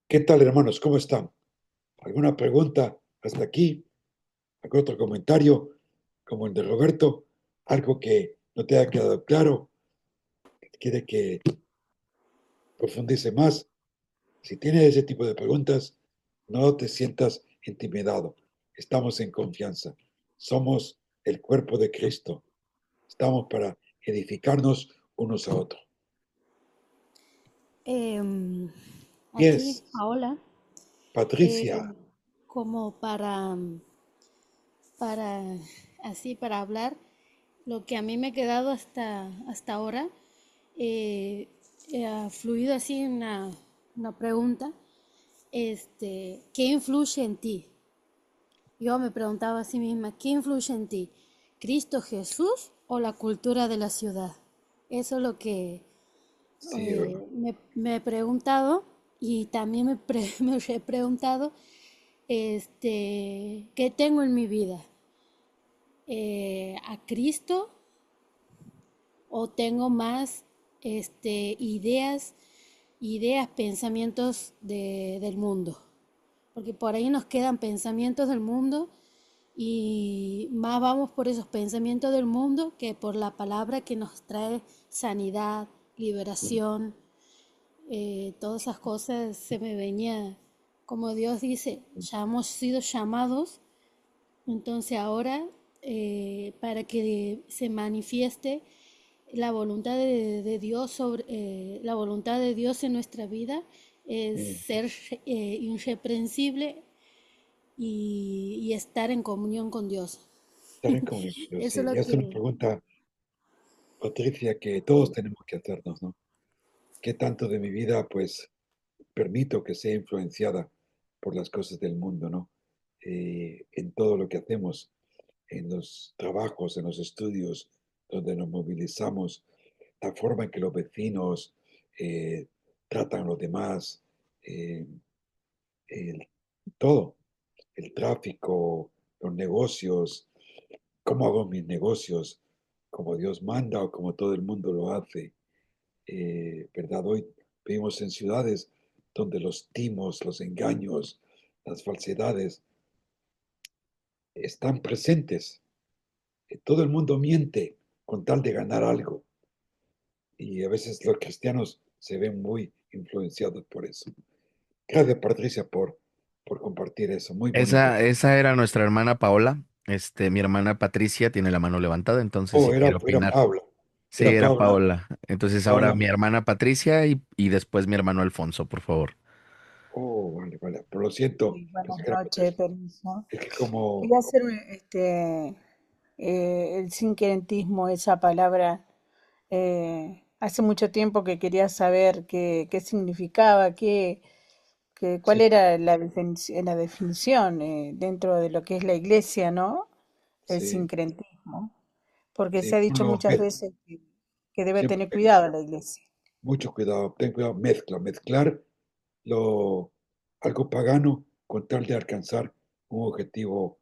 [SPEAKER 2] ¿Qué tal, hermanos? ¿Cómo están? ¿Alguna pregunta hasta aquí? ¿Algún otro comentario como el de Roberto? ¿Algo que no te haya quedado claro? ¿Quiere que profundice más? Si tienes ese tipo de preguntas, no te sientas intimidado. Estamos en confianza. Somos el cuerpo de Cristo. Estamos para edificarnos unos a otros.
[SPEAKER 4] Aquí,
[SPEAKER 2] Yes,
[SPEAKER 4] Paola,
[SPEAKER 2] Patricia.
[SPEAKER 4] como para, así, para hablar, lo que a mí me ha quedado hasta ahora, ha fluido así una pregunta, ¿qué influye en ti? Yo me preguntaba a sí misma, ¿qué influye en ti? ¿Cristo Jesús o la cultura de la ciudad? Eso es lo que
[SPEAKER 2] Sí, ¿verdad?
[SPEAKER 4] me he preguntado y también me he preguntado ¿qué tengo en mi vida? ¿A Cristo o tengo más ideas, pensamientos del mundo? Porque por ahí nos quedan pensamientos del mundo y más vamos por esos pensamientos del mundo que por la palabra que nos trae sanidad, liberación, todas esas cosas se me venía, como Dios dice, ya hemos sido llamados, entonces ahora para que se manifieste la voluntad de Dios sobre la voluntad de Dios en nuestra vida es
[SPEAKER 2] Sí,
[SPEAKER 4] ser irreprensible y estar en comunión con Dios.
[SPEAKER 2] estar en comunión.
[SPEAKER 4] Eso es
[SPEAKER 2] Sí,
[SPEAKER 4] lo
[SPEAKER 2] es una
[SPEAKER 4] que
[SPEAKER 2] pregunta Patricia, que todos tenemos que hacernos, ¿no? ¿Qué tanto de mi vida, pues, permito que sea influenciada por las cosas del mundo, ¿no? En todo lo que hacemos, en los trabajos, en los estudios, donde nos movilizamos, la forma en que los vecinos tratan a los demás, eh, el- todo, el tráfico, los negocios, cómo hago mis negocios, como Dios manda o como todo el mundo lo hace. ¿Verdad? Hoy vivimos en ciudades donde los timos, los engaños, las falsedades están presentes. Todo el mundo miente con tal de ganar algo y a veces los cristianos se ven muy influenciados por eso. Gracias, Patricia, por compartir eso. Muy bonito.
[SPEAKER 5] Esa era nuestra hermana Paola. Mi hermana Patricia tiene la mano levantada, entonces
[SPEAKER 2] Oh,
[SPEAKER 5] si quiere
[SPEAKER 2] era
[SPEAKER 5] opinar.
[SPEAKER 2] Paula.
[SPEAKER 5] Sí,
[SPEAKER 2] Era
[SPEAKER 5] era
[SPEAKER 2] Paula.
[SPEAKER 5] Paola. Entonces ahora
[SPEAKER 2] Paula.
[SPEAKER 5] mi hermana Patricia y después mi hermano Alfonso, por favor.
[SPEAKER 2] Oh, vale, vale. Pero lo siento,
[SPEAKER 6] Sí,
[SPEAKER 2] la
[SPEAKER 6] buenas
[SPEAKER 2] señora
[SPEAKER 6] noches,
[SPEAKER 2] Patricia.
[SPEAKER 6] permiso.
[SPEAKER 2] Es que como,
[SPEAKER 6] Quería hacer el sincretismo, esa palabra. Hace mucho tiempo que quería saber qué significaba, cuál
[SPEAKER 2] sí,
[SPEAKER 6] era la definición dentro de lo que es la iglesia, ¿no? El
[SPEAKER 2] sí,
[SPEAKER 6] sincretismo. Porque se
[SPEAKER 2] sí,
[SPEAKER 6] ha dicho
[SPEAKER 2] bueno,
[SPEAKER 6] muchas veces que debe
[SPEAKER 2] siempre
[SPEAKER 6] tener cuidado la iglesia.
[SPEAKER 2] mucho cuidado, ten cuidado, mezclar lo, algo pagano con tal de alcanzar un objetivo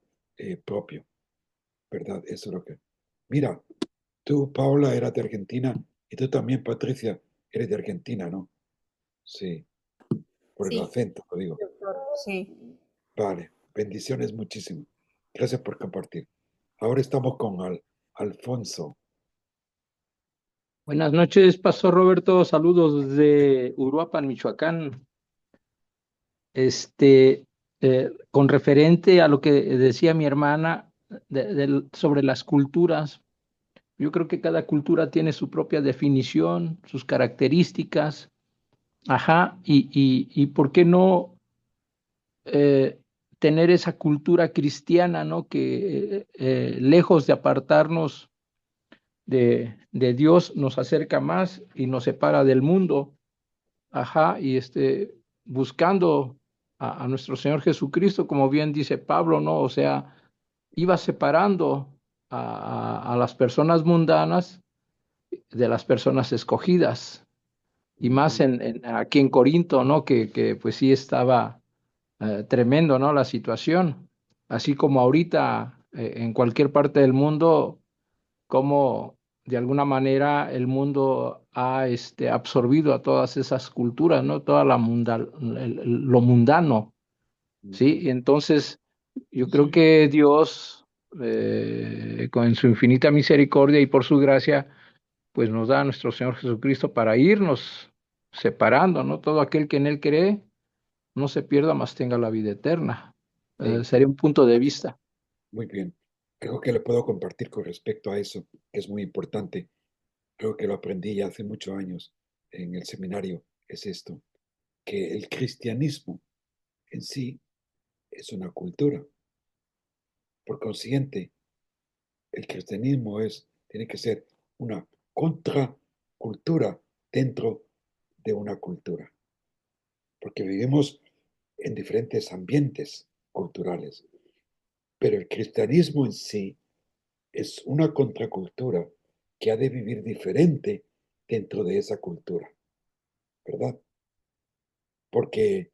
[SPEAKER 2] propio, ¿verdad? Eso es lo que... Mira, tú, Paula, eras de Argentina y tú también, Patricia, eres de Argentina, ¿no? Sí, por el
[SPEAKER 6] Sí,
[SPEAKER 2] acento, lo digo.
[SPEAKER 6] doctor. Sí.
[SPEAKER 2] Vale, bendiciones muchísimo. Gracias por compartir. Ahora estamos con Alfonso.
[SPEAKER 7] Buenas noches, Pastor Roberto. Saludos desde Uruapan, Michoacán. Este, con referente a lo que decía mi hermana sobre las culturas, yo creo que cada cultura tiene su propia definición, sus características. Ajá, y ¿por qué no tener esa cultura cristiana, ¿no? Que lejos de apartarnos de Dios, nos acerca más y nos separa del mundo. Ajá, y buscando a nuestro Señor Jesucristo, como bien dice Pablo, ¿no? O sea, iba separando a las personas mundanas de las personas escogidas, y más aquí en Corinto, ¿no? Que pues sí estaba tremendo, ¿no? La situación, así como ahorita en cualquier parte del mundo, como de alguna manera el mundo ha absorbido a todas esas culturas, ¿no? Toda lo mundano, ¿sí? Y entonces yo creo que Dios, con su infinita misericordia y por su gracia, pues nos da a nuestro Señor Jesucristo para irnos separando, ¿no? Todo aquel que en Él cree no se pierda, mas tenga la vida eterna.
[SPEAKER 2] Sí,
[SPEAKER 7] Sería un punto de vista.
[SPEAKER 2] muy bien. Algo que le puedo compartir con respecto a eso, que es muy importante, creo que lo aprendí ya hace muchos años en el seminario, es esto, que el cristianismo en sí es una cultura. Por consiguiente, el cristianismo tiene que ser una contracultura dentro de una cultura, porque vivimos en diferentes ambientes culturales, pero el cristianismo en sí es una contracultura que ha de vivir diferente dentro de esa cultura, ¿verdad? Porque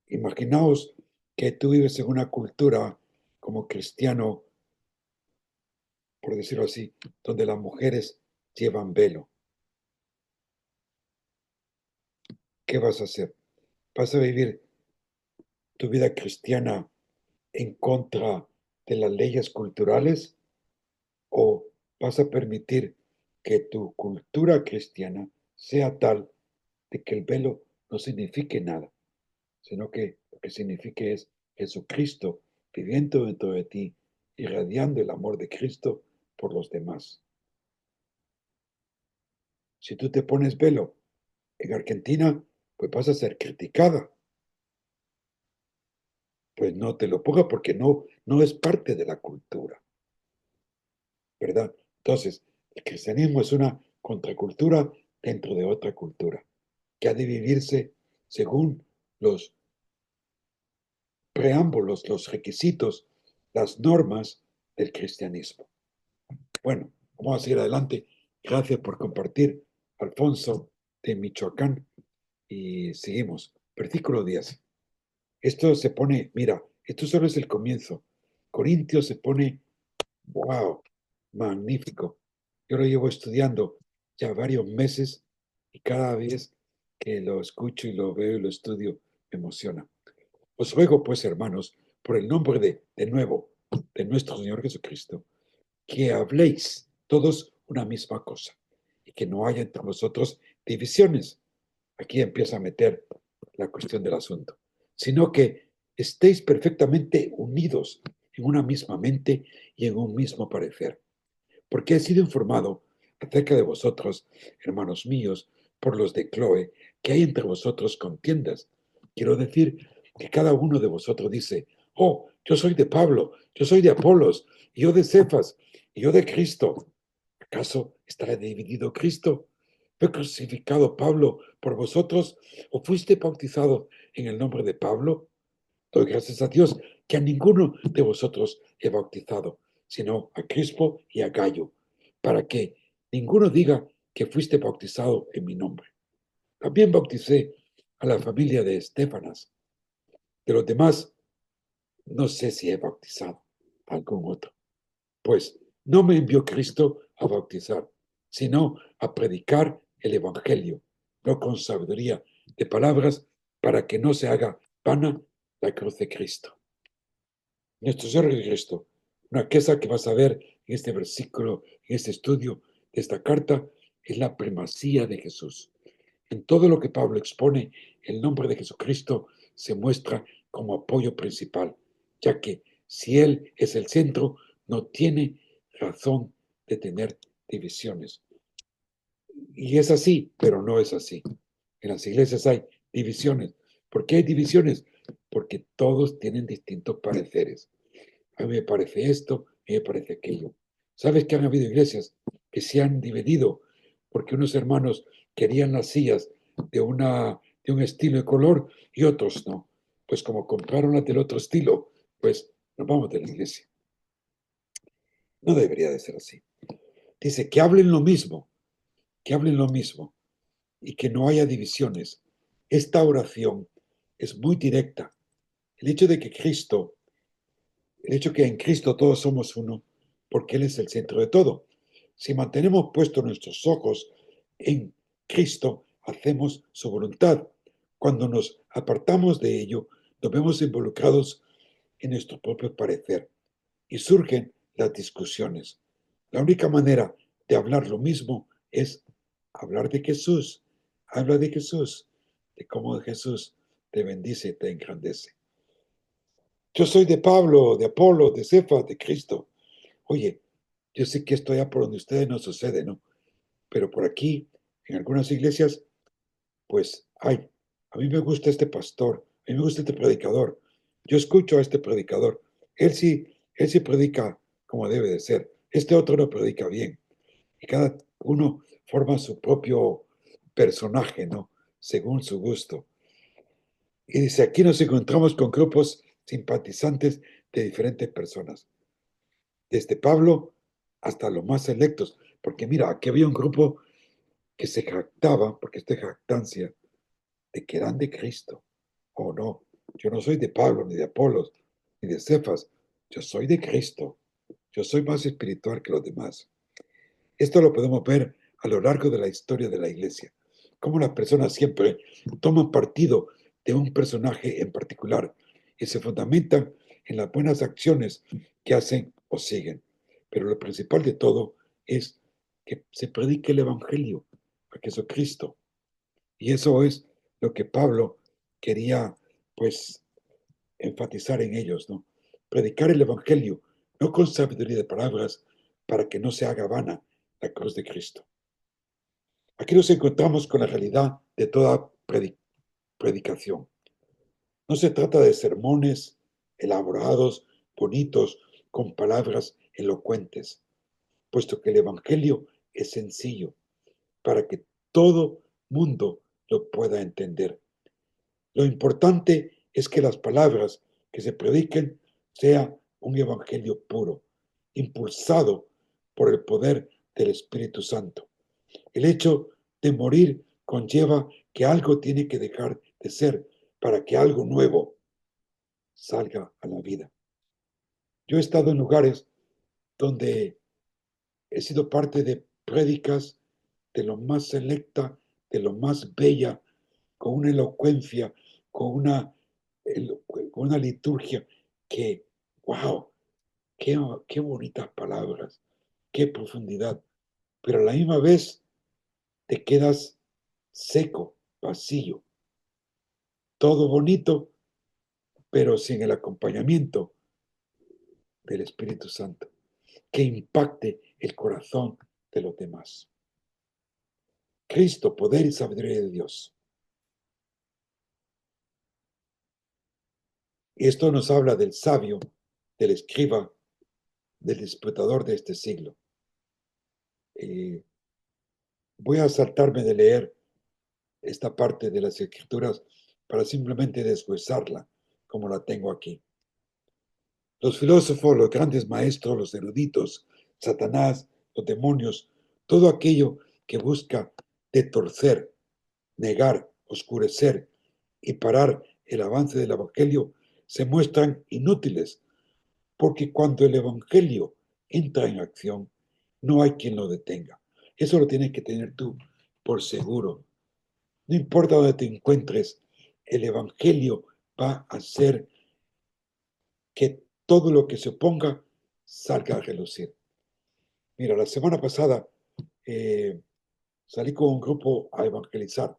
[SPEAKER 2] imaginaos que tú vives en una cultura como cristiano, por decirlo así, donde las mujeres llevan velo. ¿Qué vas a hacer? ¿Vas a vivir tu vida cristiana en contra de las leyes culturales o vas a permitir que tu cultura cristiana sea tal de que el velo no signifique nada, sino que lo que signifique es Jesucristo viviendo dentro de ti, irradiando el amor de Cristo por los demás? Si tú te pones velo en Argentina, pues vas a ser criticada. Pues no te lo ponga porque no es parte de la cultura, ¿verdad? Entonces, el cristianismo es una contracultura dentro de otra cultura, que ha de vivirse según los preámbulos, los requisitos, las normas del cristianismo. Bueno, vamos a seguir adelante. Gracias por compartir, Alfonso de Michoacán. Y seguimos. Versículo 10. Esto se pone, mira, esto solo es el comienzo. Corintios se pone, wow, magnífico. Yo lo llevo estudiando ya varios meses y cada vez que lo escucho y lo veo y lo estudio, me emociona. Os ruego, pues, hermanos, por el nombre de nuevo, de nuestro Señor Jesucristo, que habléis todos una misma cosa y que no haya entre vosotros divisiones. Aquí empieza a meter la cuestión del asunto, sino que estéis perfectamente unidos en una misma mente y en un mismo parecer. Porque he sido informado acerca de vosotros, hermanos míos, por los de Cloe, que hay entre vosotros contiendas. Quiero decir que cada uno de vosotros dice, oh, yo soy de Pablo, yo soy de Apolos, y yo de Cefas, y yo de Cristo. ¿Acaso estará dividido Cristo? ¿Fue crucificado Pablo por vosotros o fuiste bautizado en el nombre de Pablo? Doy gracias a Dios que a ninguno de vosotros he bautizado, sino a Crispo y a Gallo, para que ninguno diga que fuiste bautizado en mi nombre. También bauticé a la familia de Estefanas. De los demás, no sé si he bautizado a algún otro. Pues no me envió Cristo a bautizar, sino a predicar el Evangelio, no con sabiduría de palabras, para que no se haga vana la cruz de Cristo. Nuestro Señor Jesucristo, una cosa que vas a ver en este versículo, en este estudio de esta carta, es la primacía de Jesús. En todo lo que Pablo expone, el nombre de Jesucristo se muestra como apoyo principal, ya que si Él es el centro, no tiene razón de tener divisiones. Y es así, pero no es así. En las iglesias hay divisiones. ¿Por qué hay divisiones? Porque todos tienen distintos pareceres. A mí me parece esto, a mí me parece aquello. ¿Sabes que han habido iglesias que se han dividido porque unos hermanos querían las sillas de un estilo y color y otros no? Pues como compraron las del otro estilo, pues nos vamos de la iglesia. No debería de ser así. Dice que hablen lo mismo, y que no haya divisiones. Esta oración es muy directa. El hecho de que en Cristo todos somos uno, porque Él es el centro de todo. Si mantenemos puestos nuestros ojos en Cristo, hacemos su voluntad. Cuando nos apartamos de ello, nos vemos involucrados en nuestro propio parecer y surgen las discusiones. La única manera de hablar lo mismo es hablar de Jesús. Habla de Jesús, de cómo Jesús te bendice y te engrandece. Yo soy de Pablo, de Apolo, de Cefas, de Cristo. Oye, yo sé que esto allá por donde ustedes no sucede, ¿no? Pero por aquí, en algunas iglesias, pues hay. A mí me gusta este pastor, a mí me gusta este predicador. Yo escucho a este predicador. Él sí predica como debe de ser. Este otro no predica bien. Y cada uno forma su propio personaje, ¿no? Según su gusto. Y dice, aquí nos encontramos con grupos simpatizantes de diferentes personas, desde Pablo hasta los más selectos, porque mira, aquí había un grupo que se jactaba, porque esta es jactancia, de que eran de Cristo. Oh, no, yo no soy de Pablo, ni de Apolos, ni de Cefas, yo soy de Cristo, yo soy más espiritual que los demás. Esto lo podemos ver a lo largo de la historia de la iglesia, cómo las personas siempre toman partido de un personaje en particular y se fundamentan en las buenas acciones que hacen o siguen. Pero lo principal de todo es que se predique el Evangelio a Jesucristo. Y eso es lo que Pablo quería, pues, enfatizar en ellos, ¿no? Predicar el Evangelio, no con sabiduría de palabras, para que no se haga vana la cruz de Cristo. Aquí nos encontramos con la realidad de toda predicación. No se trata de sermones elaborados, bonitos, con palabras elocuentes, puesto que el Evangelio es sencillo. para que todo mundo lo pueda entender. Lo importante es que las palabras que se prediquen sea un evangelio puro, impulsado por el poder del Espíritu Santo. El hecho de morir conlleva que algo tiene que dejar de ser para que algo nuevo salga a la vida. Yo he estado en lugares donde he sido parte de prédicas de lo más selecta, de lo más bella, con una elocuencia, con una, con una liturgia que, wow, qué bonitas palabras, qué profundidad. Pero a la misma vez te quedas seco, vacío, todo bonito, pero sin el acompañamiento del Espíritu Santo, que impacte el corazón de los demás. Cristo, poder y sabiduría de Dios. Y esto nos habla del sabio, del escriba, del disputador de este siglo. Voy a saltarme de leer esta parte de las Escrituras para simplemente deshuesarla, como la tengo aquí. Los filósofos, los grandes maestros, los eruditos, Satanás, los demonios, todo aquello que busca de torcer, negar, oscurecer y parar el avance del Evangelio, se muestran inútiles, porque cuando el Evangelio entra en acción, no hay quien lo detenga. Eso lo tienes que tener tú por seguro. No importa dónde te encuentres, el Evangelio va a hacer que todo lo que se oponga salga a relucir. Mira, la semana pasada salí con un grupo a evangelizar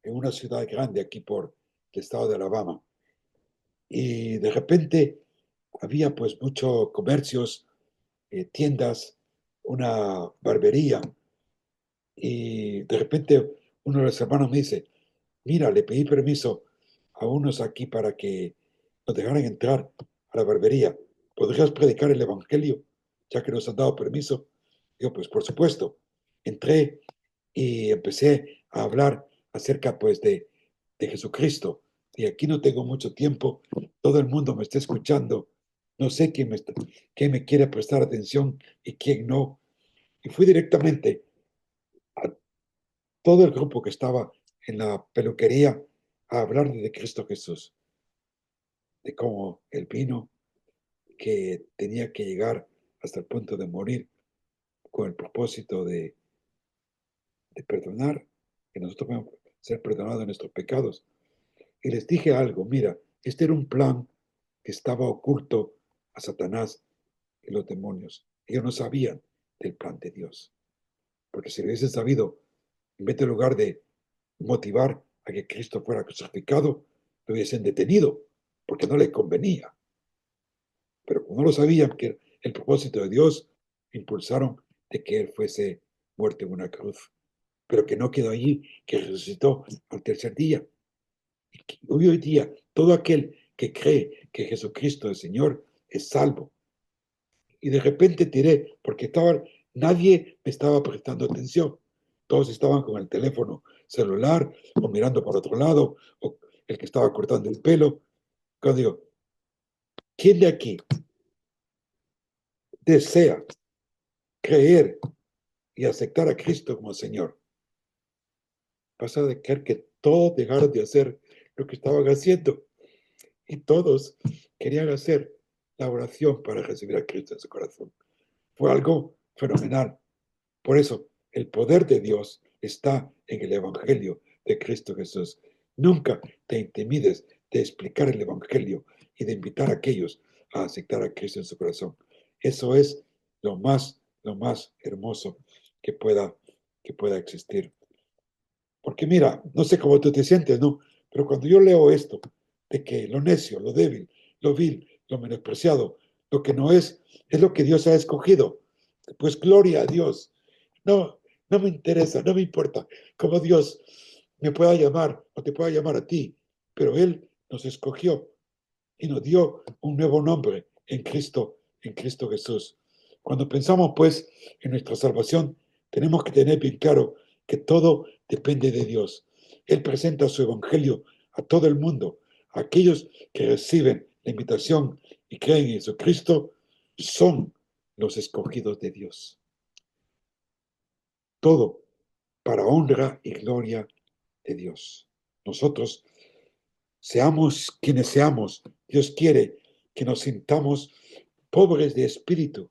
[SPEAKER 2] en una ciudad grande aquí por el estado de Alabama. Y de repente había pues muchos comercios, tiendas, una barbería. Y de repente uno de los hermanos me dice, mira, le pedí permiso a unos aquí para que nos dejaran entrar a la barbería. ¿Podrías predicar el evangelio ya que nos han dado permiso? Digo, pues por supuesto. Entré y empecé a hablar acerca pues de Jesucristo. Y aquí no tengo mucho tiempo, todo el mundo me está escuchando, no sé quién me quiere prestar atención y quién no. Y fui directamente a todo el grupo que estaba en la peluquería a hablar de Cristo Jesús, de cómo Él vino, que tenía que llegar hasta el punto de morir con el propósito de perdonar, que nosotros podemos ser perdonados de nuestros pecados. Y les dije algo, mira, este era un plan que estaba oculto a Satanás y los demonios. Ellos no sabían del plan de Dios. Porque si lo hubiesen sabido, en vez de lugar de motivar a que Cristo fuera crucificado, lo hubiesen detenido, porque no les convenía. Pero como no lo sabían que el propósito de Dios, impulsaron de que Él fuese muerto en una cruz. Pero que no quedó allí, que resucitó al tercer día. Hoy día, todo aquel que cree que Jesucristo es Señor es salvo. Y de repente tiré, porque nadie me estaba prestando atención. Todos estaban con el teléfono celular, o mirando por otro lado, o el que estaba cortando el pelo. Cuando digo, ¿quién de aquí desea creer y aceptar a Cristo como Señor? Vas a dejar que todos dejaran de hacer lo que estaban haciendo. Y todos querían hacer la oración para recibir a Cristo en su corazón. Fue algo fenomenal. Por eso, el poder de Dios está en el Evangelio de Cristo Jesús. Nunca te intimides de explicar el Evangelio y de invitar a aquellos a aceptar a Cristo en su corazón. Eso es lo más hermoso que pueda existir. Porque mira, no sé cómo tú te sientes, ¿no? Pero cuando yo leo esto, de que lo necio, lo débil, lo vil, lo menospreciado, lo que no es lo que Dios ha escogido. Pues gloria a Dios. No, no me interesa, no me importa cómo Dios me pueda llamar o te pueda llamar a ti, pero Él nos escogió y nos dio un nuevo nombre en Cristo Jesús. Cuando pensamos pues en nuestra salvación, tenemos que tener bien claro que todo depende de Dios. Él presenta su evangelio a todo el mundo. Aquellos que reciben la invitación y creen en Jesucristo son los escogidos de Dios. Todo para honra y gloria de Dios. Nosotros, seamos quienes seamos, Dios quiere que nos sintamos pobres de espíritu,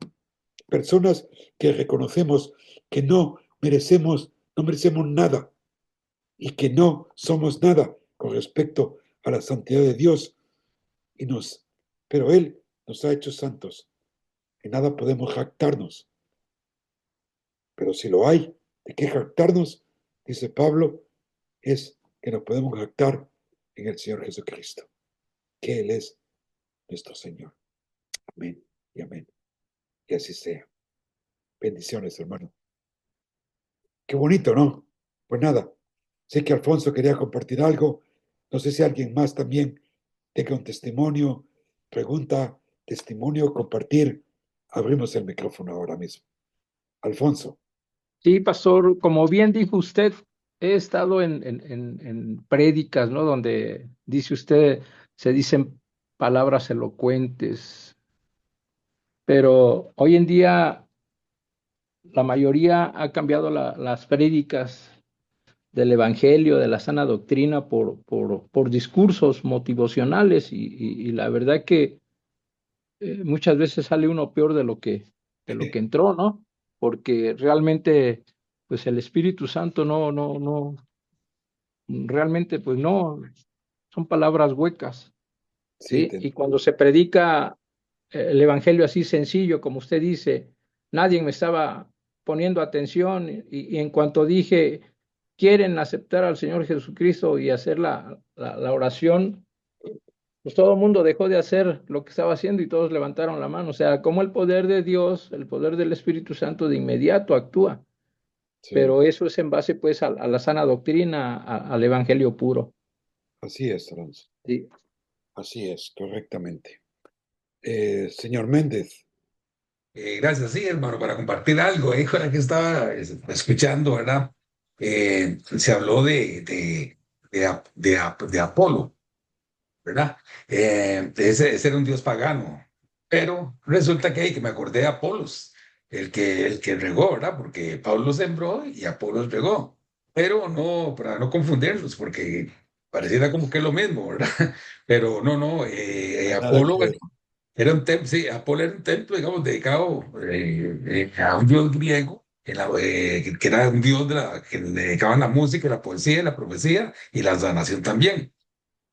[SPEAKER 2] personas que reconocemos que no merecemos nada y que no somos nada con respecto a la santidad de Dios. Pero Él nos ha hecho santos. En nada podemos jactarnos. Pero si lo hay, ¿de qué jactarnos? Dice Pablo, es que nos podemos jactar en el Señor Jesucristo, que Él es nuestro Señor. Amén y amén. Y así sea. Bendiciones, hermano. Qué bonito, ¿no? Pues nada, sé que Alfonso quería compartir algo. No sé si alguien más también tenga un testimonio, pregunta, testimonio, compartir. Abrimos el micrófono ahora mismo. Alfonso.
[SPEAKER 7] Sí, pastor, como bien dijo usted, he estado en prédicas, ¿no? Donde dice usted, se dicen palabras elocuentes, pero hoy en día la mayoría ha cambiado las prédicas del Evangelio, de la sana doctrina, por discursos motivacionales y la verdad que muchas veces sale uno peor de lo que entró, ¿no? Porque realmente, pues el Espíritu Santo no, realmente, pues no, son palabras huecas,
[SPEAKER 2] Sí,
[SPEAKER 7] ¿sí? Y cuando se predica el Evangelio así sencillo, como usted dice, nadie me estaba poniendo atención y en cuanto dije, quieren aceptar al Señor Jesucristo y hacer la oración, pues todo el mundo dejó de hacer lo que estaba haciendo y todos levantaron la mano. O sea, como el poder de Dios, el poder del Espíritu Santo de inmediato actúa,
[SPEAKER 2] sí,
[SPEAKER 7] pero eso es en base pues a la sana doctrina, al Evangelio puro.
[SPEAKER 2] así es, Alonso.
[SPEAKER 7] Sí.
[SPEAKER 2] Así es, correctamente. Señor Méndez.
[SPEAKER 3] Gracias, sí, hermano, para compartir algo. Ahora que estaba escuchando, ¿verdad? Se habló de Apolo, ¿verdad? Ese era un dios pagano, pero resulta que me acordé de Apolos, el que regó, ¿verdad? Porque Pablo sembró y Apolos regó, pero no, para no confundirlos, porque pareciera como que es lo mismo, ¿verdad? Pero no,
[SPEAKER 2] No hay nada
[SPEAKER 3] Apolo,
[SPEAKER 2] que ver.
[SPEAKER 3] era un templo, sí, Apolo era un templo, digamos, dedicado a un dios griego, que era un dios que le dedicaban la música, la poesía, la profecía y la sanación también.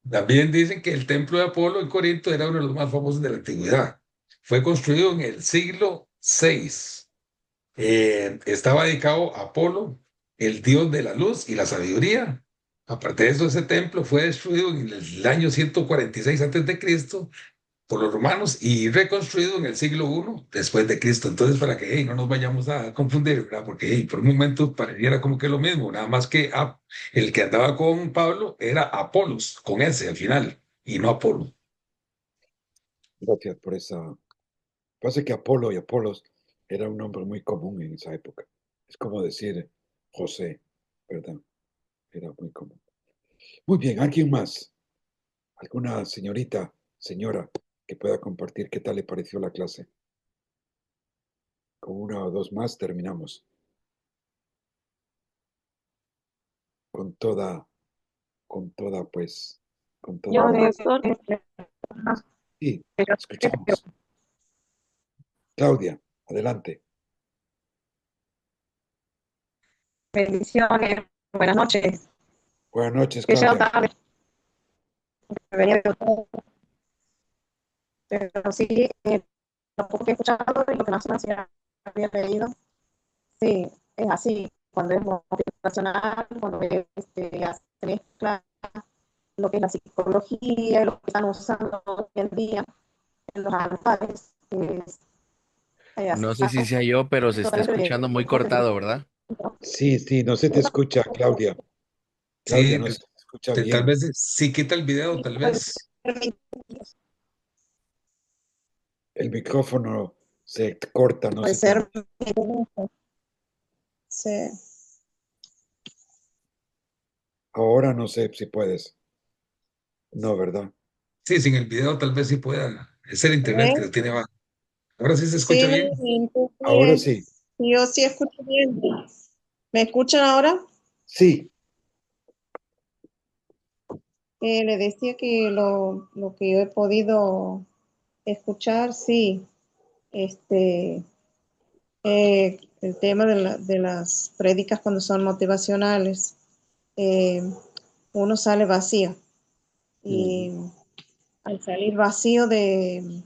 [SPEAKER 3] También dicen que el templo de Apolo en Corinto era uno de los más famosos de la antigüedad. Fue construido en el siglo VI. Estaba dedicado a Apolo, el dios de la luz y la sabiduría. Aparte de eso, ese templo fue destruido en el año 146 a.C. por los romanos y reconstruido en el siglo I después de Cristo. Entonces, para que no nos vayamos a confundir, ¿verdad? Porque por un momento pareciera como que lo mismo, nada más que el que andaba con Pablo era Apolos, con S al final, y no Apolo.
[SPEAKER 2] Gracias por esa. Pasa que Apolo y Apolos era un nombre muy común en esa época. Es como decir José, ¿verdad? Era muy común. Muy bien, ¿alguien más? ¿Alguna señora, que pueda compartir qué tal le pareció la clase? Con una o dos más terminamos. Con toda, pues, con
[SPEAKER 8] Yo,
[SPEAKER 2] toda.
[SPEAKER 8] pastor,
[SPEAKER 2] Sí, escuchamos. Claudia, adelante.
[SPEAKER 8] bendiciones, buenas noches.
[SPEAKER 2] Buenas noches,
[SPEAKER 8] Que ya
[SPEAKER 2] Claudia.
[SPEAKER 8] tarde, venía de todo, pero sí, lo poco que he escuchado y lo que más me había leído, sí, es así. Cuando es motivacional, cuando se mezcla lo que es la psicología y lo que están usando hoy en día en los altares,
[SPEAKER 5] No sé si sea yo, pero se está
[SPEAKER 8] totalmente
[SPEAKER 5] escuchando muy
[SPEAKER 8] cosas
[SPEAKER 5] cortado, ¿verdad?
[SPEAKER 2] Sí, no se te escucha, Claudia. Claudia,
[SPEAKER 3] Sí,
[SPEAKER 2] no se te escucha
[SPEAKER 3] tal
[SPEAKER 2] bien.
[SPEAKER 3] vez sí quita el video, tal vez.
[SPEAKER 2] El micrófono se corta, no
[SPEAKER 8] puede
[SPEAKER 2] se te
[SPEAKER 8] ser,
[SPEAKER 2] oye.
[SPEAKER 8] sí.
[SPEAKER 2] Ahora no sé si puedes. No, ¿verdad?
[SPEAKER 3] Sí, sin el video tal vez sí pueda. Es el internet que
[SPEAKER 8] ¿Eh?
[SPEAKER 3] lo tiene bajo. Ahora sí se
[SPEAKER 8] Sí,
[SPEAKER 3] escucha
[SPEAKER 8] no,
[SPEAKER 3] bien.
[SPEAKER 2] Ahora sí.
[SPEAKER 8] yo sí escucho bien. ¿Me escuchan ahora?
[SPEAKER 2] Sí,
[SPEAKER 8] Le decía que lo que yo he podido escuchar, sí, este, el tema de las prédicas cuando son motivacionales, eh, uno sale vacío y al salir vacío de-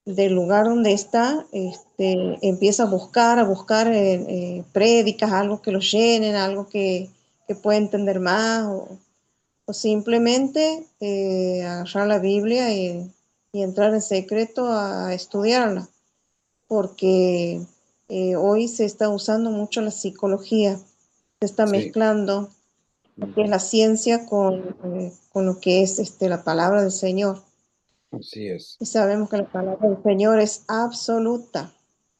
[SPEAKER 8] del lugar donde está, empieza a buscar prédicas, algo que lo llenen, algo que pueda entender más o simplemente agarrar la Biblia y entrar en secreto a estudiarla, porque hoy se está usando mucho la psicología, se está
[SPEAKER 2] sí.
[SPEAKER 8] mezclando lo que es la ciencia con lo que es la palabra del Señor.
[SPEAKER 2] Así es.
[SPEAKER 8] Y sabemos que la palabra del Señor es absoluta,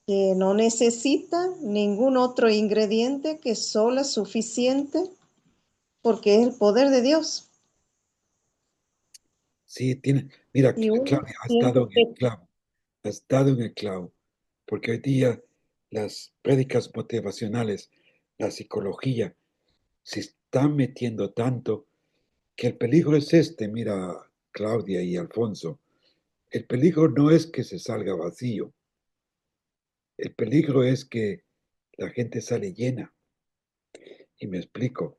[SPEAKER 8] que no necesita ningún otro ingrediente, que solo es suficiente porque es el poder de Dios.
[SPEAKER 2] Sí, tiene. Mira,
[SPEAKER 8] Y uno
[SPEAKER 2] Claudia, ha
[SPEAKER 8] siente
[SPEAKER 2] estado en el
[SPEAKER 8] que
[SPEAKER 2] clavo. Ha estado en el clavo. Porque hoy día las prédicas motivacionales, la psicología, se están metiendo tanto que el peligro es este. Mira, Claudia y Alfonso. El peligro no es que se salga vacío. El peligro es que la gente sale llena. Y me explico.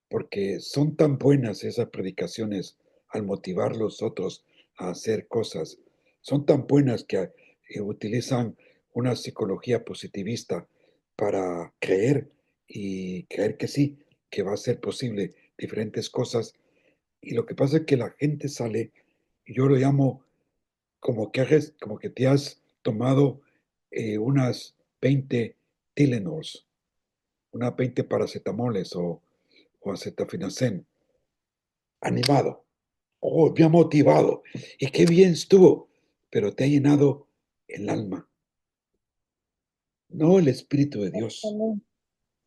[SPEAKER 2] Porque son tan buenas esas predicaciones al motivar a los otros a hacer cosas, son tan buenas que utilizan una psicología positivista para creer y creer que sí, que va a ser posible diferentes cosas. Y lo que pasa es que la gente sale, y yo lo llamo como que te has tomado unas 20 Tylenols, unas 20 paracetamoles o acetaminofén, animado, oh, me ha motivado y qué bien estuvo, pero te ha llenado el alma, no el Espíritu de Dios,
[SPEAKER 8] exactamente,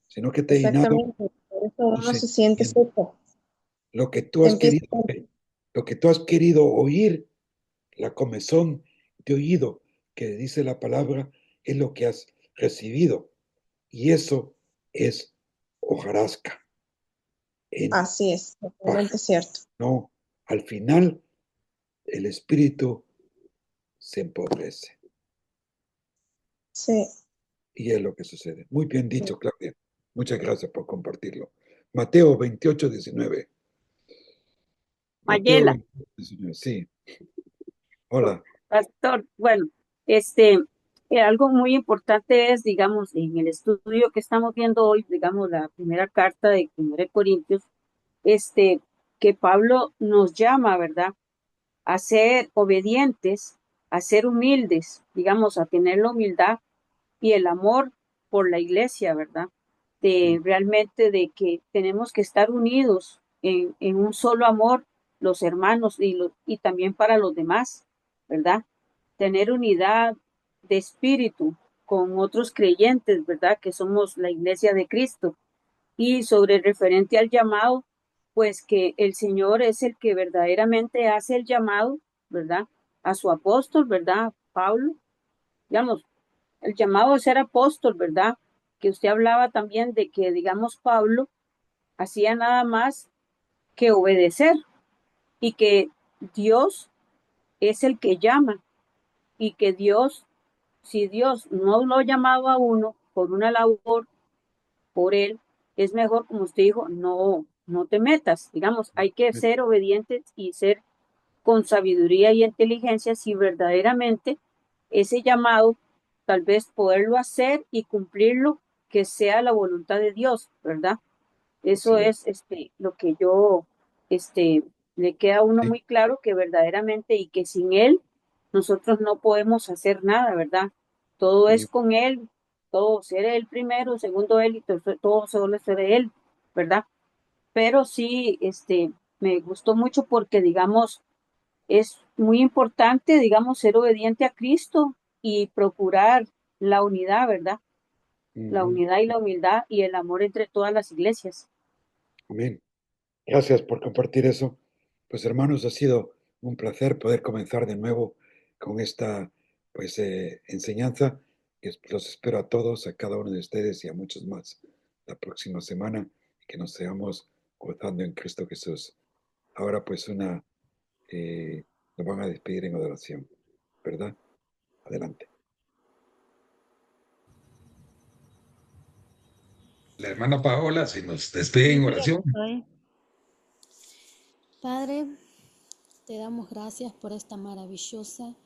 [SPEAKER 2] sino que te ha llenado
[SPEAKER 8] exactamente, por eso
[SPEAKER 2] tu
[SPEAKER 8] uno se siente
[SPEAKER 2] sentimiento,
[SPEAKER 8] seco.
[SPEAKER 2] lo que tú has
[SPEAKER 8] Empieza
[SPEAKER 2] querido ver, lo que tú has querido oír, la comezón de oído que dice la palabra es lo que has recibido y eso es hojarasca en
[SPEAKER 8] así es, totalmente
[SPEAKER 2] paja.
[SPEAKER 8] cierto.
[SPEAKER 2] No, al final el espíritu se empobrece.
[SPEAKER 8] Sí,
[SPEAKER 2] Y es lo que sucede. Muy bien dicho, Claudia. Muchas gracias por compartirlo. Mateo 28:19. Mateo
[SPEAKER 1] Mayela,
[SPEAKER 2] 28:19. Sí. Hola.
[SPEAKER 1] pastor, bueno, este, algo muy importante es, digamos, en el estudio que estamos viendo hoy, digamos, la primera carta de 1 Corintios, este, que Pablo nos llama, ¿verdad?, a ser obedientes, a ser humildes, digamos, a tener la humildad y el amor por la iglesia, ¿verdad? De realmente de que tenemos que estar unidos en un solo amor, los hermanos y también para los demás, ¿verdad? Tener unidad de espíritu con otros creyentes, ¿verdad? Que somos la iglesia de Cristo. Y sobre referente al llamado, pues que el Señor es el que verdaderamente hace el llamado, ¿verdad? A su apóstol, ¿verdad? Pablo, digamos, el llamado de ser apóstol, ¿verdad? Que usted hablaba también de que, digamos, Pablo hacía nada más que obedecer y que Dios es el que llama y que Dios, si Dios no lo ha llamado a uno por una labor, por él, es mejor, como usted dijo, no te metas. Digamos, hay que ser obedientes y ser con sabiduría y inteligencia si verdaderamente ese llamado, tal vez poderlo hacer y cumplirlo, que sea la voluntad de Dios, ¿verdad? Eso
[SPEAKER 2] Así es.
[SPEAKER 1] es lo que yo le queda a uno
[SPEAKER 2] Sí.
[SPEAKER 1] muy claro que verdaderamente y que sin él nosotros no podemos hacer nada, ¿verdad? Todo
[SPEAKER 2] Y
[SPEAKER 1] es con él, todo ser él primero, segundo él y todo solo ser él, ¿verdad? Pero sí, me gustó mucho porque, digamos, es muy importante, digamos, ser obediente a Cristo y procurar la unidad, ¿verdad? la
[SPEAKER 2] Ujú.
[SPEAKER 1] unidad y la humildad y el amor entre todas las iglesias.
[SPEAKER 2] Amén. Gracias por compartir eso. Pues hermanos, ha sido un placer poder comenzar de nuevo con esta pues enseñanza. Los espero a todos, a cada uno de ustedes y a muchos más la próxima semana y que nos sigamos gozando en Cristo Jesús. Ahora pues nos van a despedir en adoración, ¿verdad? Adelante.
[SPEAKER 3] La hermana Paola, si nos despide en oración.
[SPEAKER 4] Padre, te damos gracias por esta maravillosa,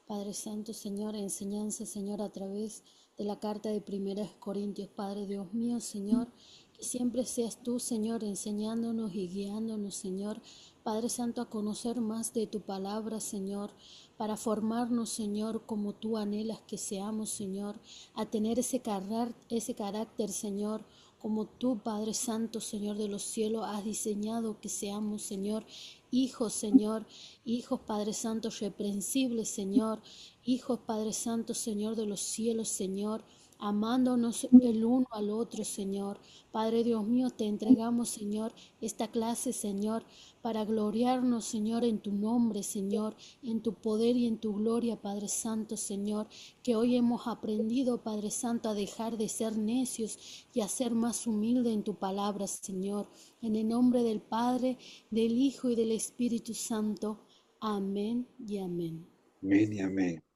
[SPEAKER 4] Padre Santo, Señor, enseñanza, Señor, a través de la carta de 1 Corintios. Padre Dios mío, Señor, que siempre seas tú, Señor, enseñándonos y guiándonos, Señor, Padre Santo, a conocer más de tu palabra, Señor, para formarnos, Señor, como tú anhelas que seamos, Señor, a tener ese carácter, Señor, como tú, Padre Santo, Señor de los cielos, has diseñado que seamos, Señor, hijos, Señor, hijos, Padre Santo, reprensibles, Señor, hijos, Padre Santo, Señor de los cielos, Señor, amándonos el uno al otro, Señor. Padre Dios mío, te entregamos, Señor, esta clase, Señor, para gloriarnos, Señor, en tu nombre, Señor, en tu poder y en tu gloria, Padre Santo, Señor, que hoy hemos aprendido, Padre Santo, a dejar de ser necios y a ser más humildes en tu palabra, Señor. En el nombre del Padre, del Hijo y del Espíritu Santo. Amén y amén.
[SPEAKER 2] Amén y amén.